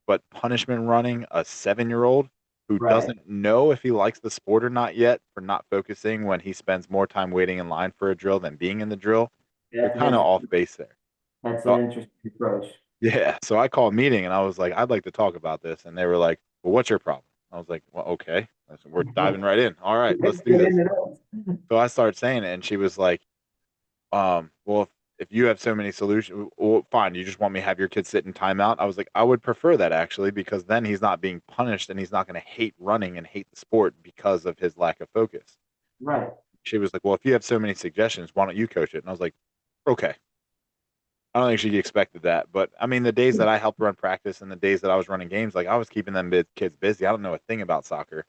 [SPEAKER 2] but punishment running a 7-year-old who
[SPEAKER 3] right.
[SPEAKER 2] doesn't know if he likes the sport or not yet for not focusing when he spends more time waiting in line for a drill than being in the drill, you're
[SPEAKER 3] That's an
[SPEAKER 2] kind of off
[SPEAKER 3] interesting.
[SPEAKER 2] base there.
[SPEAKER 3] That's an
[SPEAKER 2] So
[SPEAKER 3] interesting approach.
[SPEAKER 2] yeah, so I called a meeting and I was like, I'd like to talk about this, and they were like, well, what's your problem? I was like, well, okay. I said, we're diving right in. All right, let's
[SPEAKER 3] Let's
[SPEAKER 2] do
[SPEAKER 3] get
[SPEAKER 2] this.
[SPEAKER 3] into those.
[SPEAKER 2] So I started saying it, and she was like, well, if you have so many solutions, well, fine. You just want me to have your kid sit in timeout? I was like, I would prefer that actually, because then he's not being punished and he's not going to hate running and hate the sport because of his lack of focus.
[SPEAKER 3] Right,
[SPEAKER 2] She was like, well, if you have so many suggestions, why don't you coach it? And I was like, okay. I don't think she expected that, but I mean, the days that I helped run practice and the days that I was running games, like I was keeping them kids busy. I don't know a thing about soccer,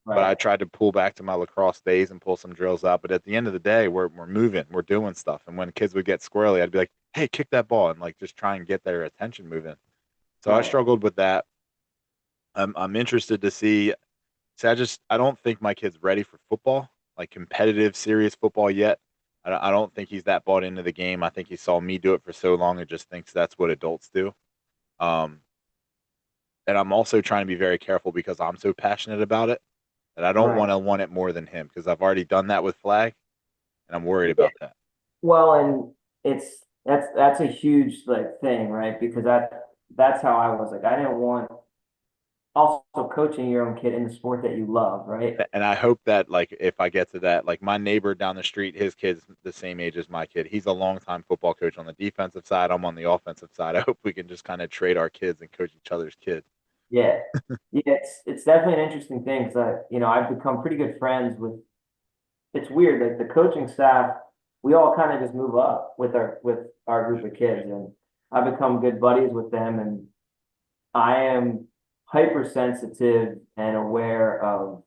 [SPEAKER 2] but I
[SPEAKER 3] right,
[SPEAKER 2] tried to pull back to my lacrosse days and pull some drills out. But at the end of the day, we're moving, we're doing stuff. And when kids would get squirrely, I'd be like, "Hey, kick that ball!" and like just try and get their attention moving. So I
[SPEAKER 3] right.
[SPEAKER 2] struggled with that. I'm interested to see. See, I don't think my kid's ready for football, like competitive, serious football yet. I don't think he's that bought into the game. I think he saw me do it for so long and just thinks that's what adults do. Um, and I'm also trying to be very careful because I'm so passionate about it that I don't
[SPEAKER 3] Right.
[SPEAKER 2] want it more than him because I've already done that with flag and I'm worried
[SPEAKER 3] Yeah.
[SPEAKER 2] about that.
[SPEAKER 3] Well, and that's a huge like thing, right? Because that's how I was. Like I didn't want also coaching your own kid in the sport that you love, right?
[SPEAKER 2] And I hope that like if I get to that, like my neighbor down the street, his kid's the same age as my kid. He's a longtime football coach on the defensive side. I'm on the offensive side. I hope we can just kind of trade our kids and coach each other's kids.
[SPEAKER 3] Yeah. Yeah, it's definitely an interesting thing because I've become pretty good friends with it's weird, like the coaching staff, we all kind of just move up with our group of kids and I've become good buddies with them and I am hypersensitive and aware of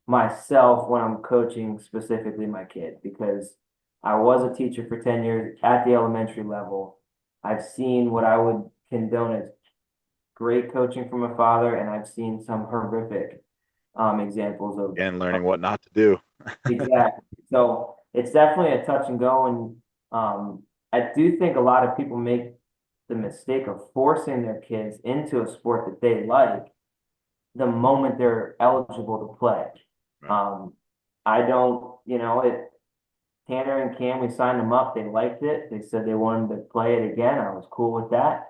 [SPEAKER 3] myself when I'm coaching specifically my kid because I was a teacher for 10 years at the elementary level. I've seen what I would condone as great coaching from a father, and I've seen some horrific examples
[SPEAKER 2] And
[SPEAKER 3] of
[SPEAKER 2] learning what not to do.
[SPEAKER 3] exactly. So it's definitely a touch and go, and I do think a lot of people make the mistake of forcing their kids into a sport that they like the moment they're eligible to play.
[SPEAKER 2] Right.
[SPEAKER 3] Um, I don't, Tanner and Cam, we signed them up. They liked it. They said they wanted to play it again. I was cool with that.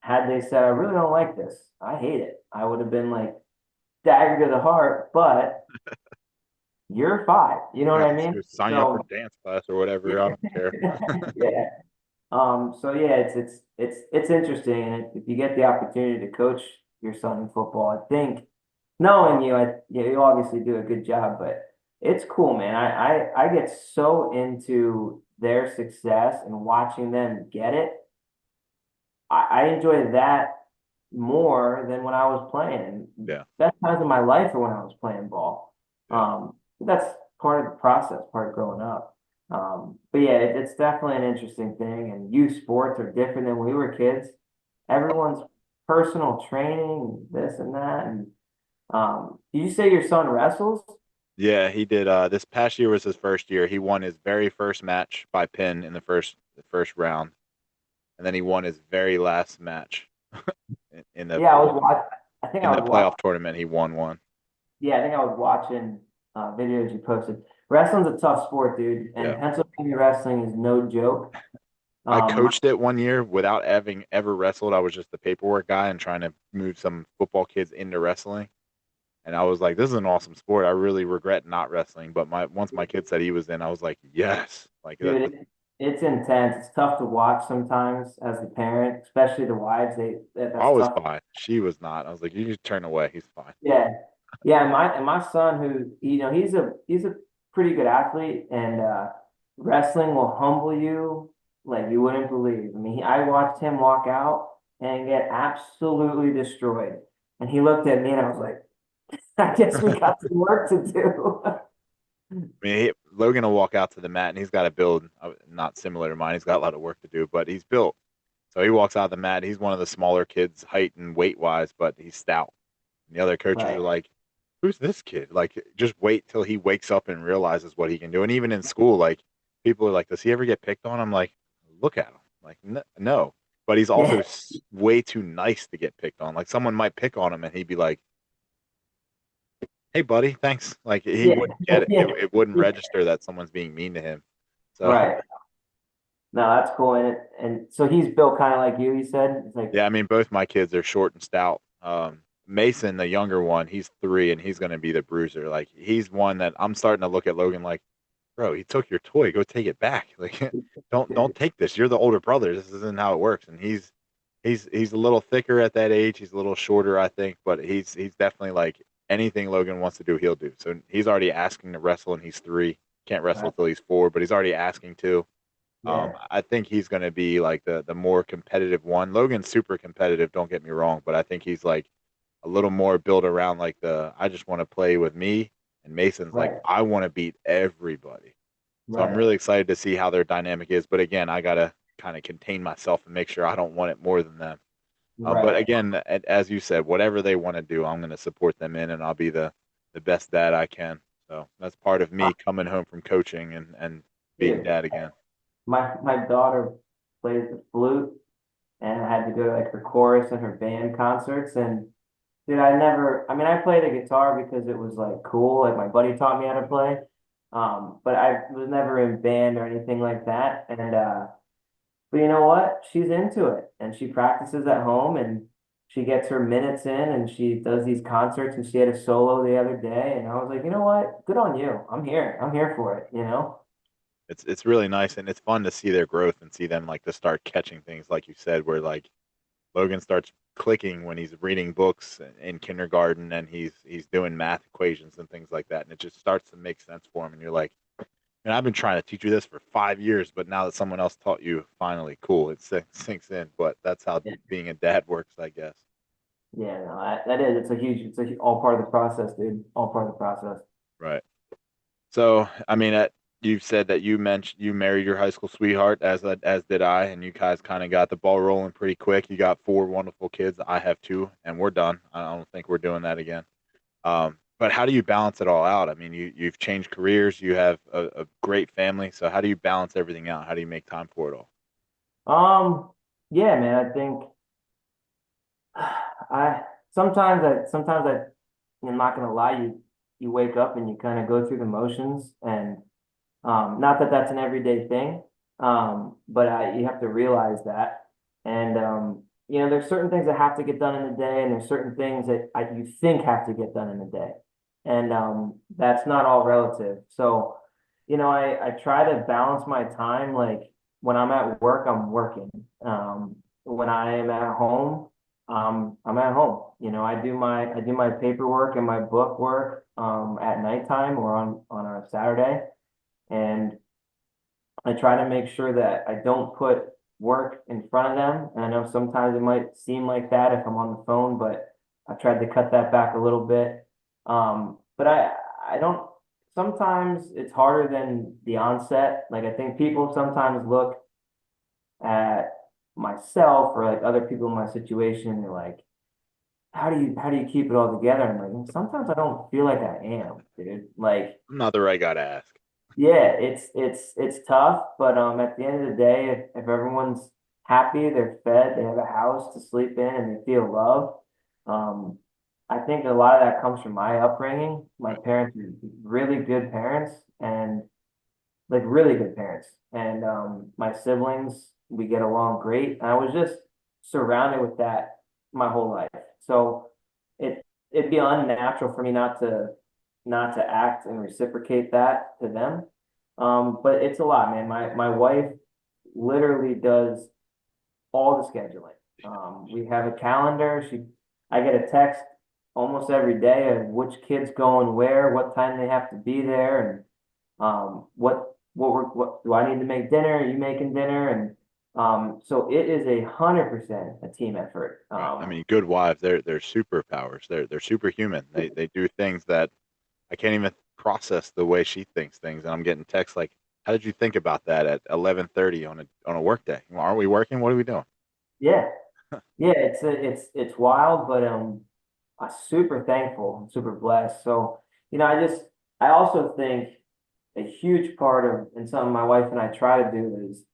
[SPEAKER 3] Had they said, I really don't like this, I hate it, I would have been like dagger to the heart, but you're 5. You know what
[SPEAKER 2] Yeah,
[SPEAKER 3] I
[SPEAKER 2] let's
[SPEAKER 3] mean?
[SPEAKER 2] go sign you up for
[SPEAKER 3] So
[SPEAKER 2] dance class or whatever. I
[SPEAKER 3] yeah,
[SPEAKER 2] don't care.
[SPEAKER 3] yeah. So yeah, it's interesting, and if you get the opportunity to coach your son in football, I think knowing you, you obviously do a good job, but it's cool, man. I get so into their success and watching them get it. I enjoy that more than when I was playing.
[SPEAKER 2] Yeah.
[SPEAKER 3] Best times of my life are when I was playing ball.
[SPEAKER 2] Yeah.
[SPEAKER 3] That's part of the process, part of growing up. But yeah, it's definitely an interesting thing. And youth sports are different than when we were kids. Everyone's personal training, this and that. And did you say your son wrestles?
[SPEAKER 2] Yeah, he did. This past year was his first year. He won his very first match by pin in the first round, and then he won his very last match in the
[SPEAKER 3] Yeah, I was watching. I think
[SPEAKER 2] in
[SPEAKER 3] I
[SPEAKER 2] the
[SPEAKER 3] was watching.
[SPEAKER 2] playoff tournament. He won one.
[SPEAKER 3] Yeah, I think I was watching videos you posted. Wrestling's a tough sport, dude, and
[SPEAKER 2] Yeah.
[SPEAKER 3] Pennsylvania wrestling is no joke.
[SPEAKER 2] I
[SPEAKER 3] Um,
[SPEAKER 2] coached it one year without having ever wrestled. I was just the paperwork guy and trying to move some football kids into wrestling. And I was like, this is an awesome sport. I really regret not wrestling. But once my kid said he was in, I was like, yes. Like
[SPEAKER 3] Dude,
[SPEAKER 2] that,
[SPEAKER 3] it's intense. It's tough to watch sometimes as the parent, especially the wives.
[SPEAKER 2] I
[SPEAKER 3] That's
[SPEAKER 2] was
[SPEAKER 3] tough.
[SPEAKER 2] fine. She was not. I was like, you just turn away. He's fine.
[SPEAKER 3] Yeah, yeah. And my son, who he's a pretty good athlete, and wrestling will humble you like you wouldn't believe. I mean, I watched him walk out and get absolutely destroyed, and he looked at me, and I was like, I guess we got some work to do.
[SPEAKER 2] I mean, Logan will walk out to the mat and he's got a build not similar to mine. He's got a lot of work to do, but he's built. So he walks out of the mat. He's one of the smaller kids, height and weight wise, but he's stout. And the other coaches are
[SPEAKER 3] Right.
[SPEAKER 2] like, "Who's this kid? Like, just wait till he wakes up and realizes what he can do." And even in school, like, people are like, "Does he ever get picked on?" I'm like, "Look at him. Like, no." But he's also
[SPEAKER 3] Yeah.
[SPEAKER 2] way too nice to get picked on. Like, someone might pick on him and he'd be like, "Hey, buddy, thanks." Like, he
[SPEAKER 3] Yeah.
[SPEAKER 2] wouldn't get it.
[SPEAKER 3] Yeah.
[SPEAKER 2] It wouldn't
[SPEAKER 3] Yeah.
[SPEAKER 2] register that someone's being mean to him. So,
[SPEAKER 3] Right. No, that's cool. And so he's built kind of like you said. It's like,
[SPEAKER 2] yeah, I mean, both my kids are short and stout. Mason, the younger one, he's 3 and he's going to be the bruiser. Like, he's one that I'm starting to look at Logan like, bro, he took your toy. Go take it back. Like, don't take this. You're the older brother. This isn't how it works. And he's a little thicker at that age. He's a little shorter, I think, but he's definitely like anything Logan wants to do, he'll do. So he's already asking to wrestle, and he's 3. Can't wrestle
[SPEAKER 3] right.
[SPEAKER 2] till he's 4, but he's already asking to.
[SPEAKER 3] Yeah.
[SPEAKER 2] I think he's going to be like the more competitive one. Logan's super competitive. Don't get me wrong, but I think he's like a little more built around like the I just want to play with me. And Mason's like,
[SPEAKER 3] Right.
[SPEAKER 2] I want to beat everybody. So I'm
[SPEAKER 3] Right.
[SPEAKER 2] really excited to see how their dynamic is. But again, I gotta kind of contain myself and make sure I don't want it more than them. But
[SPEAKER 3] Right.
[SPEAKER 2] again, as you said, whatever they want to do, I'm going to support them in, and I'll be the best dad I can. So that's part of me coming home from coaching and being
[SPEAKER 3] Dude,
[SPEAKER 2] dad again.
[SPEAKER 3] my daughter plays the flute, and I had to go to like her chorus and her band concerts. And dude, I mean, I played the guitar because it was like cool. Like my buddy taught me how to play. But I was never in band or anything like that. And but you know what? She's into it, and she practices at home, and she gets her minutes in, and she does these concerts, and she had a solo the other day, and I was like, you know what? Good on you. I'm here. I'm here for it, you know?
[SPEAKER 2] It's really nice and it's fun to see their growth and see them like to start catching things like you said, where like Logan starts clicking when he's reading books in kindergarten and he's doing math equations and things like that, and it just starts to make sense for him. And you're like, and I've been trying to teach you this for 5 years, but now that someone else taught you, finally, cool, it sinks in. But that's how
[SPEAKER 3] Yeah.
[SPEAKER 2] being a dad works, I guess.
[SPEAKER 3] Yeah, no, that is, all part of the process, dude. All part of the process.
[SPEAKER 2] Right. So, I mean, you said that you mentioned you married your high school sweetheart, as did I, and you guys kind of got the ball rolling pretty quick. You got 4 wonderful kids. I have 2, and we're done. I don't think we're doing that again. But how do you balance it all out? I mean, you've changed careers. You have a great family. So how do you balance everything out? How do you make time for it all?
[SPEAKER 3] Um, yeah, man, I think I I'm not gonna lie, you wake up and you kind of go through the motions, and not that that's an everyday thing, but you have to realize that. And there's certain things that have to get done in a day, and there's certain things that you think have to get done in a day, and that's not all relative. So, I try to balance my time. Like when I'm at work, I'm working. When I am at home, I'm at home. I do my paperwork and my book work at nighttime or on a Saturday, and I try to make sure that I don't put work in front of them. And I know sometimes it might seem like that if I'm on the phone, but I've tried to cut that back a little bit. But I don't, sometimes it's harder than the onset. Like I think people sometimes look at myself or like other people in my situation and they're like, how do you keep it all together? And I'm like, sometimes I don't feel like I am, dude. Like,
[SPEAKER 2] I'm not the right guy to ask.
[SPEAKER 3] yeah, it's tough, but at the end of the day, if everyone's happy, they're fed, they have a house to sleep in, and they feel love, um, I think a lot of that comes from my upbringing. My
[SPEAKER 2] Right.
[SPEAKER 3] parents are really good parents, and like really good parents. And my siblings, we get along great. And I was just surrounded with that my whole life. So it'd be unnatural for me not to act and reciprocate that to them. But it's a lot, man. My wife literally does all the scheduling. We have a calendar. I get a text almost every day of which kid's going where, what time they have to be there, and what do I need to make dinner? Are you making dinner? And so it is 100% a team effort.
[SPEAKER 2] Right. I mean, good wives, they're superpowers. They're superhuman. They do things that I can't even process the way she thinks things. And I'm getting texts like, "How did you think about that at 11:30 on a work day? Aren't we working? What are we doing?"
[SPEAKER 3] Yeah, yeah, it's wild, but I'm super thankful, and super blessed. So, I also think a huge part of, and something my wife and I try to do is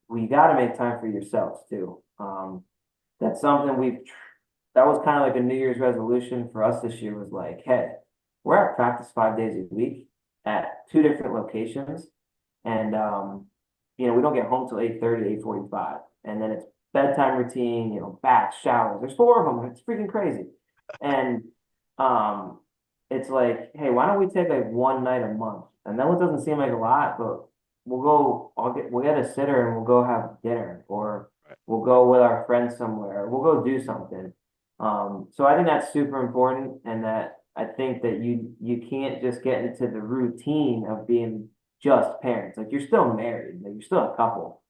[SPEAKER 3] we got to make time for yourselves too. That's something that was kind of like a New Year's resolution for us this year was like, hey, we're at practice 5 days a week at two different locations. And, we don't get home till 8:30, 8:45. And then it's bedtime routine, baths, showers. There's four of them. It's freaking crazy. And um, it's like, hey, why don't we take like one night a month? And then it doesn't seem like a lot, but we'll get a sitter and we'll go have dinner, or
[SPEAKER 2] Right.
[SPEAKER 3] we'll go with our friends somewhere, or we'll go do something. So I think that's super important, and that I think that you can't just get into the routine of being just parents. Like you're still married, like you're still a couple.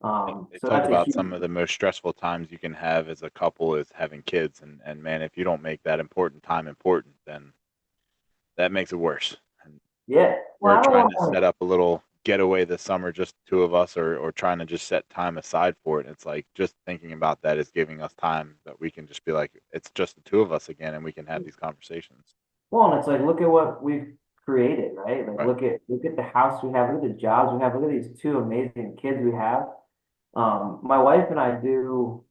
[SPEAKER 2] They
[SPEAKER 3] So
[SPEAKER 2] talk
[SPEAKER 3] that's a
[SPEAKER 2] about
[SPEAKER 3] huge,
[SPEAKER 2] some of the most stressful times you can have as a couple is having kids, and man, if you don't make that important time important, then that makes it worse. And
[SPEAKER 3] yeah. Well,
[SPEAKER 2] we're
[SPEAKER 3] I don't
[SPEAKER 2] trying to
[SPEAKER 3] want
[SPEAKER 2] set up a little getaway this summer, just the two of us, or trying to just set time aside for it. It's like just thinking about that is giving us time that we can just be like, it's just the two of us again, and we can have these conversations.
[SPEAKER 3] Well, and it's like, look at what we've created, right? Like,
[SPEAKER 2] Right.
[SPEAKER 3] look at the house we have, look at the jobs we have, look at these two amazing kids we have. My wife and I do,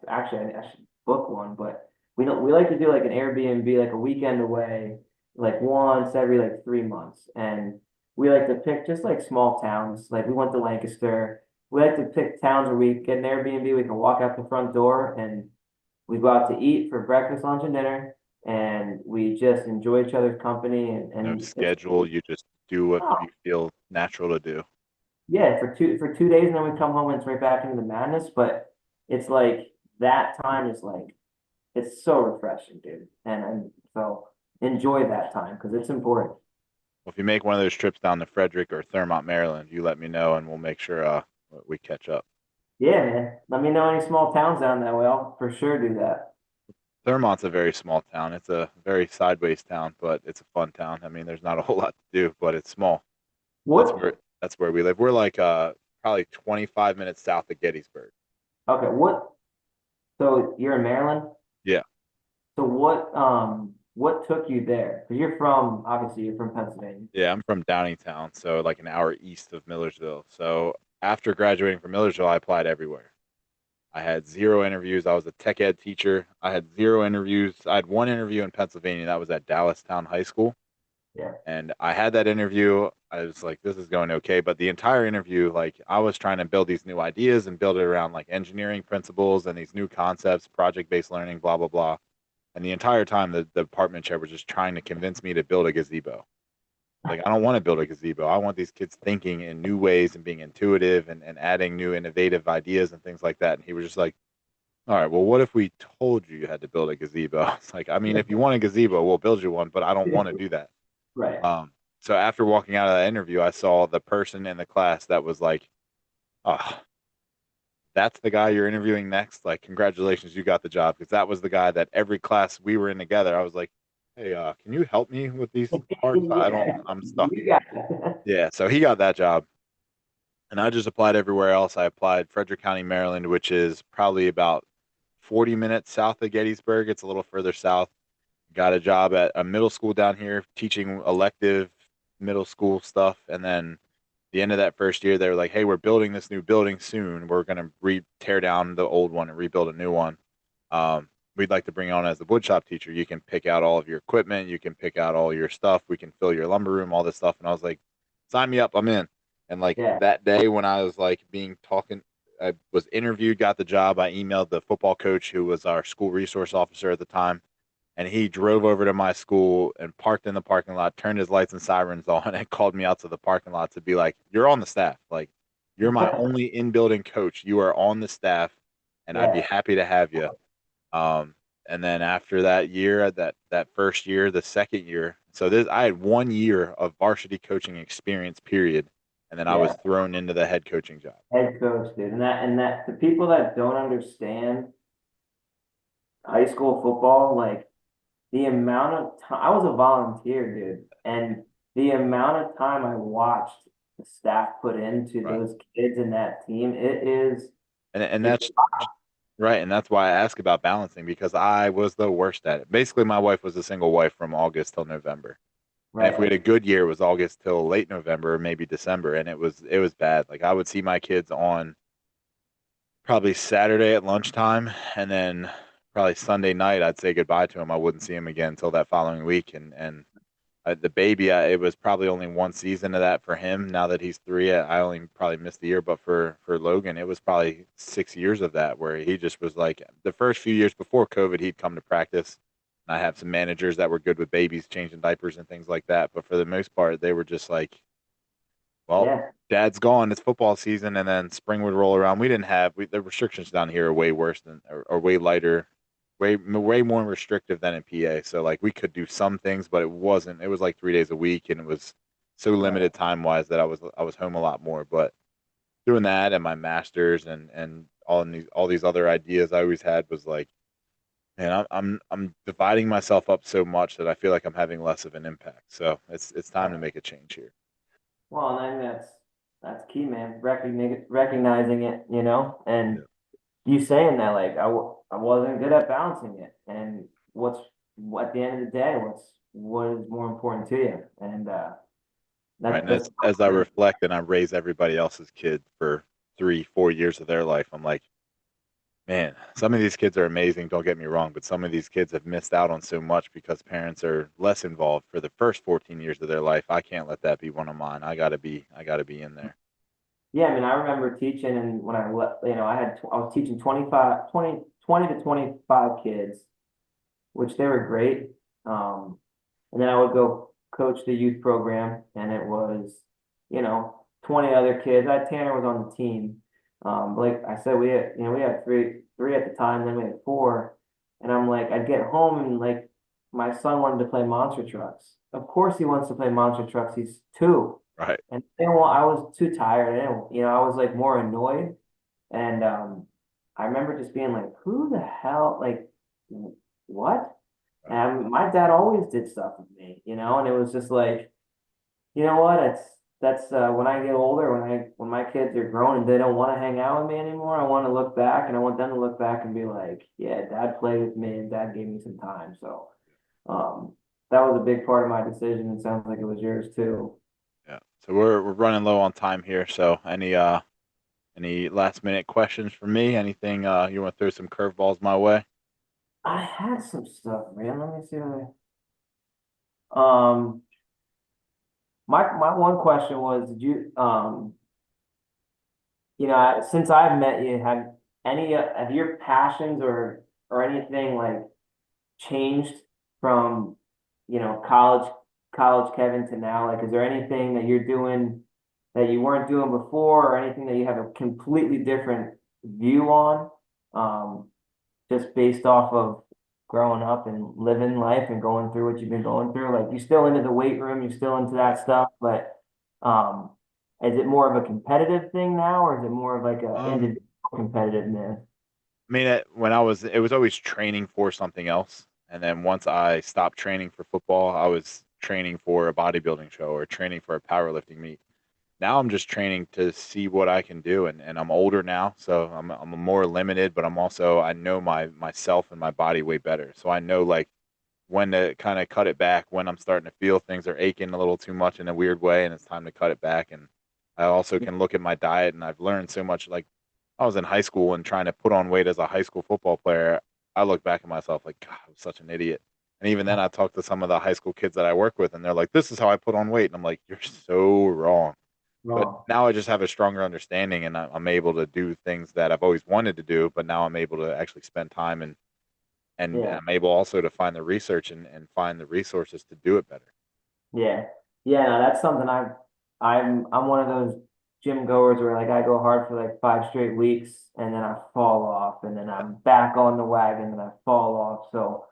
[SPEAKER 3] actually, I should book one, but we like to do like an Airbnb, like a weekend away, like once every like 3 months. And we like to pick just like small towns. Like we went to Lancaster. We like to pick towns where we get an Airbnb, we can walk out the front door and we go out to eat for breakfast, lunch, and dinner. And we just enjoy each other's company. And,
[SPEAKER 2] No
[SPEAKER 3] and it's,
[SPEAKER 2] schedule, you just do what
[SPEAKER 3] oh,
[SPEAKER 2] you feel natural to do.
[SPEAKER 3] yeah, for 2 days, and then we come home and it's right back into the madness. But it's like that time is like it's so refreshing, dude. And so enjoy that time because it's important.
[SPEAKER 2] Well, if you make one of those trips down to Frederick or Thurmont, Maryland, you let me know, and we'll make sure we catch up.
[SPEAKER 3] Yeah, man. Let me know any small towns down that way. I'll for sure do that.
[SPEAKER 2] Thurmont's a very small town. It's a very sideways town, but it's a fun town. I mean, there's not a whole lot to do, but it's small. That's
[SPEAKER 3] What?
[SPEAKER 2] where that's where we live. We're like probably 25 minutes south of Gettysburg.
[SPEAKER 3] Okay, what? So you're in Maryland?
[SPEAKER 2] Yeah.
[SPEAKER 3] So what took you there? Because obviously you're from Pennsylvania.
[SPEAKER 2] Yeah, I'm from Downingtown, so like an hour east of Millersville. So after graduating from Millersville, I applied everywhere. I had zero interviews. I was a tech ed teacher. I had zero interviews. I had one interview in Pennsylvania. That was at Dallastown High School.
[SPEAKER 3] Yeah.
[SPEAKER 2] And I had that interview. I was like, this is going okay. But the entire interview, like, I was trying to build these new ideas and build it around like engineering principles and these new concepts, project based learning, blah, blah, blah. And the entire time, the department chair was just trying to convince me to build a gazebo. Like, I don't want to build a gazebo. I want these kids thinking in new ways and being intuitive and adding new innovative ideas and things like that. And he was just like, all right, well, what if we told you you had to build a gazebo? It's like, I mean, if you want a gazebo, we'll build you one, but I don't want to do that.
[SPEAKER 3] Right.
[SPEAKER 2] So after walking out of that interview, I saw the person in the class that was like, oh, that's the guy you're interviewing next. Like, congratulations, you got the job. Because that was the guy that every class we were in together, I was like, hey, can you help me with these parts?
[SPEAKER 3] Yeah.
[SPEAKER 2] I'm stuck.
[SPEAKER 3] You got it.
[SPEAKER 2] Yeah, so he got that job. And I just applied everywhere else. I applied Frederick County, Maryland, which is probably about 40 minutes south of Gettysburg. It's a little further south. Got a job at a middle school down here teaching elective middle school stuff. And then the end of that first year, they were like, hey, we're building this new building soon. We're going to tear down the old one and rebuild a new one. We'd like to bring you on as the woodshop teacher. You can pick out all of your equipment. You can pick out all your stuff. We can fill your lumber room, all this stuff. And I was like, sign me up. I'm in. And like
[SPEAKER 3] Yeah.
[SPEAKER 2] that day when I was like I was interviewed, got the job. I emailed the football coach who was our school resource officer at the time, and he drove over to my school and parked in the parking lot, turned his lights and sirens on, and called me out to the parking lot to be like, "You're on the staff. Like, you're my only in-building coach. You are on the staff, and I'd be
[SPEAKER 3] Yeah.
[SPEAKER 2] happy to have you." Um, and then after that year, that first year, the second year, so this I had 1 year of varsity coaching experience, period, and then I was
[SPEAKER 3] Yeah.
[SPEAKER 2] thrown into the head coaching job.
[SPEAKER 3] Head coach, dude. And that the people that don't understand high school football, like the amount of time I was a volunteer, dude, and the amount of time I watched the staff put into
[SPEAKER 2] Right.
[SPEAKER 3] those kids and that team, it is
[SPEAKER 2] And
[SPEAKER 3] it's
[SPEAKER 2] that's right, and that's why I ask about balancing because I was the worst at it. Basically, my wife was a single wife from August till November. And if we
[SPEAKER 3] right.
[SPEAKER 2] had a good year, it was August till late November, maybe December, and it was bad. Like I would see my kids on probably Saturday at lunchtime, and then probably Sunday night I'd say goodbye to him. I wouldn't see him again until that following week. And the baby, it was probably only one season of that for him. Now that he's 3, I only probably missed the year, but for Logan, it was probably 6 years of that where he just was like the first few years before COVID, he'd come to practice. And I have some managers that were good with babies changing diapers and things like that, but for the most part, they were just like, well,
[SPEAKER 3] Yeah.
[SPEAKER 2] dad's gone. It's football season, and then spring would roll around. We didn't have the restrictions down here are way worse than or way lighter, way more restrictive than in PA. So like we could do some things, but it wasn't. It was like 3 days a week, and it was so
[SPEAKER 3] Right.
[SPEAKER 2] limited time wise that I was home a lot more. But doing that and my masters and all these other ideas I always had was like, man, I'm dividing myself up so much that I feel like I'm having less of an impact. So it's time to
[SPEAKER 3] Right.
[SPEAKER 2] make a change here.
[SPEAKER 3] Well, and then that's key, man. Recognizing it, and
[SPEAKER 2] Yeah.
[SPEAKER 3] you saying that, like, I wasn't good at balancing it, and at the end of the day, what is more important to you, and
[SPEAKER 2] Right.
[SPEAKER 3] that
[SPEAKER 2] And
[SPEAKER 3] that's
[SPEAKER 2] as I reflect and I raise everybody else's kid for 3, 4 years of their life, I'm like, man, some of these kids are amazing. Don't get me wrong, but some of these kids have missed out on so much because parents are less involved for the first 14 years of their life. I can't let that be one of mine. I gotta be in there.
[SPEAKER 3] Yeah. I mean, I remember teaching, and when I left, I was teaching 20 to 25 kids, which they were great. And then I would go coach the youth program, and it was, 20 other kids. Tanner was on the team. Like I said, we had three at the time, then we had four. And I'm like, I'd get home and like my son wanted to play monster trucks. Of course he wants to play monster trucks. He's 2.
[SPEAKER 2] Right.
[SPEAKER 3] And I was too tired. I was like more annoyed. And I remember just being like, who the hell, like, what?
[SPEAKER 2] Right.
[SPEAKER 3] And my dad always did stuff with me, and it was just like, you know what? That's when I get older, when my kids are grown and they don't want to hang out with me anymore, I want to look back and I want them to look back and be like, yeah, dad played with me and dad gave me some time. So um that was a big part of my decision. It sounds like it was yours too.
[SPEAKER 2] Yeah. So we're running low on time here. So any last minute questions for me? Anything you want to throw some curveballs my way?
[SPEAKER 3] I had some stuff, man. Let me see um my one question was, did you since I've met you, have your passions or anything like changed from, college Kevin to now? Like, is there anything that you're doing that you weren't doing before, or anything that you have a completely different view on? Just based off of growing up and living life and going through what you've been going through. Like, you're still into the weight room, you're still into
[SPEAKER 2] Right.
[SPEAKER 3] that stuff, but um, is it more of a competitive thing now, or is it more of like a
[SPEAKER 2] Um,
[SPEAKER 3] individual competitiveness?
[SPEAKER 2] I mean, it was always training for something else. And then once I stopped training for football, I was training for a bodybuilding show or training for a powerlifting meet. Now I'm just training to see what I can do. And I'm older now, so I'm more limited, but I know myself and my body way better. So I know like when to kind of cut it back when I'm starting to feel things are aching a little too much in a weird way and it's time to cut it back. And I also can look at my diet and I've learned so much. Like I was in high school and trying to put on weight as a high school football player. I look back at myself like, God, I was such an idiot. And even then I talk to some of the high school kids that I work with and they're like, this is how I put on weight. And I'm like, you're so wrong. But
[SPEAKER 3] Wrong.
[SPEAKER 2] now I just have a stronger understanding, and I'm able to do things that I've always wanted to do, but now I'm able to actually spend time, and
[SPEAKER 3] Yeah.
[SPEAKER 2] I'm able also to find the research and find the resources to do it better.
[SPEAKER 3] Yeah. Yeah, no, that's something I'm one of those gym goers where like I go hard for like 5 straight weeks and then I fall off and then I'm back on the wagon and I fall off. So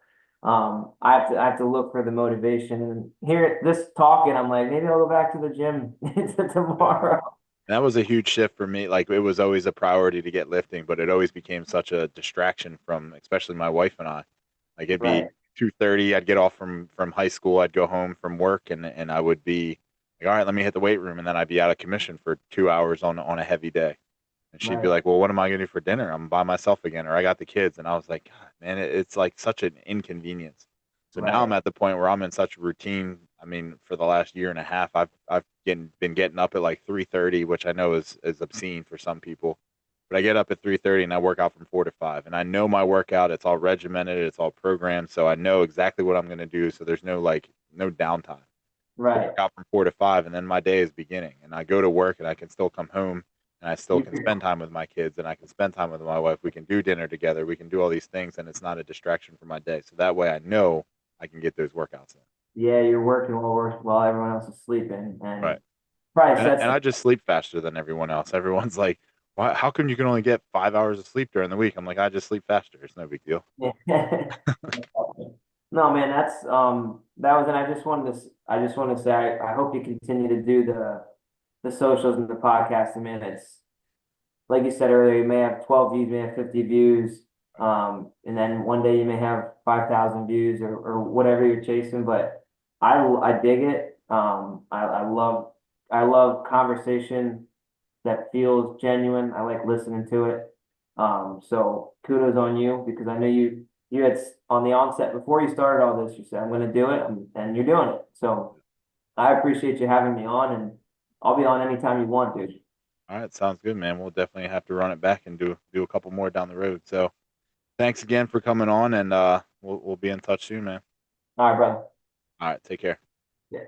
[SPEAKER 3] I have to look for the motivation and here this talking, I'm like, maybe I'll go back to the gym
[SPEAKER 2] Yeah.
[SPEAKER 3] tomorrow.
[SPEAKER 2] That was a huge shift for me. Like it was always a priority to get lifting, but it always became such a distraction from, especially my wife and I. Like it'd be
[SPEAKER 3] Right,
[SPEAKER 2] 2:30, I'd get off from high school, I'd go home from work, and I would be like, all right, let me hit the weight room, and then I'd be out of commission for 2 hours on a heavy day. And she'd be
[SPEAKER 3] right,
[SPEAKER 2] like, well, what am I gonna do for dinner? I'm by myself again, or I got the kids. And I was like, God, man, it's like such an inconvenience. So now I'm
[SPEAKER 3] right,
[SPEAKER 2] at the point where I'm in such a routine. I mean, for the last year and a half, I've been getting up at like 3:30, which I know is obscene for some people. But I get up at 3:30 and I work out from 4 to 5. And I know my workout, it's all regimented, it's all programmed. So I know exactly what I'm gonna do. So there's no downtime. So
[SPEAKER 3] right.
[SPEAKER 2] work out from 4 to 5, and then my day is beginning. And I go to work, and I can still come home, and I still can spend time with my kids, and I can spend time with my wife. We can do dinner together. We can do all these things, and it's not a distraction for my day. So that way, I know I can get those workouts in.
[SPEAKER 3] Yeah, you're working while everyone else is sleeping and
[SPEAKER 2] Right.
[SPEAKER 3] probably sets
[SPEAKER 2] And I just sleep faster than everyone else. Everyone's like, "Why? How come you can only get 5 hours of sleep during the week?" I'm like, I just sleep faster. It's no big deal.
[SPEAKER 3] the No, man, that was, and I just wanted to say, I hope you continue to do the socials and the podcast. I mean, it's like you said earlier, you may have 12 views, you may have 50 views, and then one day you may have 5,000 views or whatever you're chasing. But I dig it. I love conversation that feels genuine. I like listening to it. So kudos on you because I know you had on the onset before you started all this, you said I'm going to do it, and you're doing it. So I appreciate you having me on, and I'll be on anytime you want, dude.
[SPEAKER 2] All right, sounds good, man. We'll definitely have to run it back and do a couple more down the road. So thanks again for coming on, and we'll be in touch soon, man.
[SPEAKER 3] All right, brother.
[SPEAKER 2] All right, take care.
[SPEAKER 3] Yeah.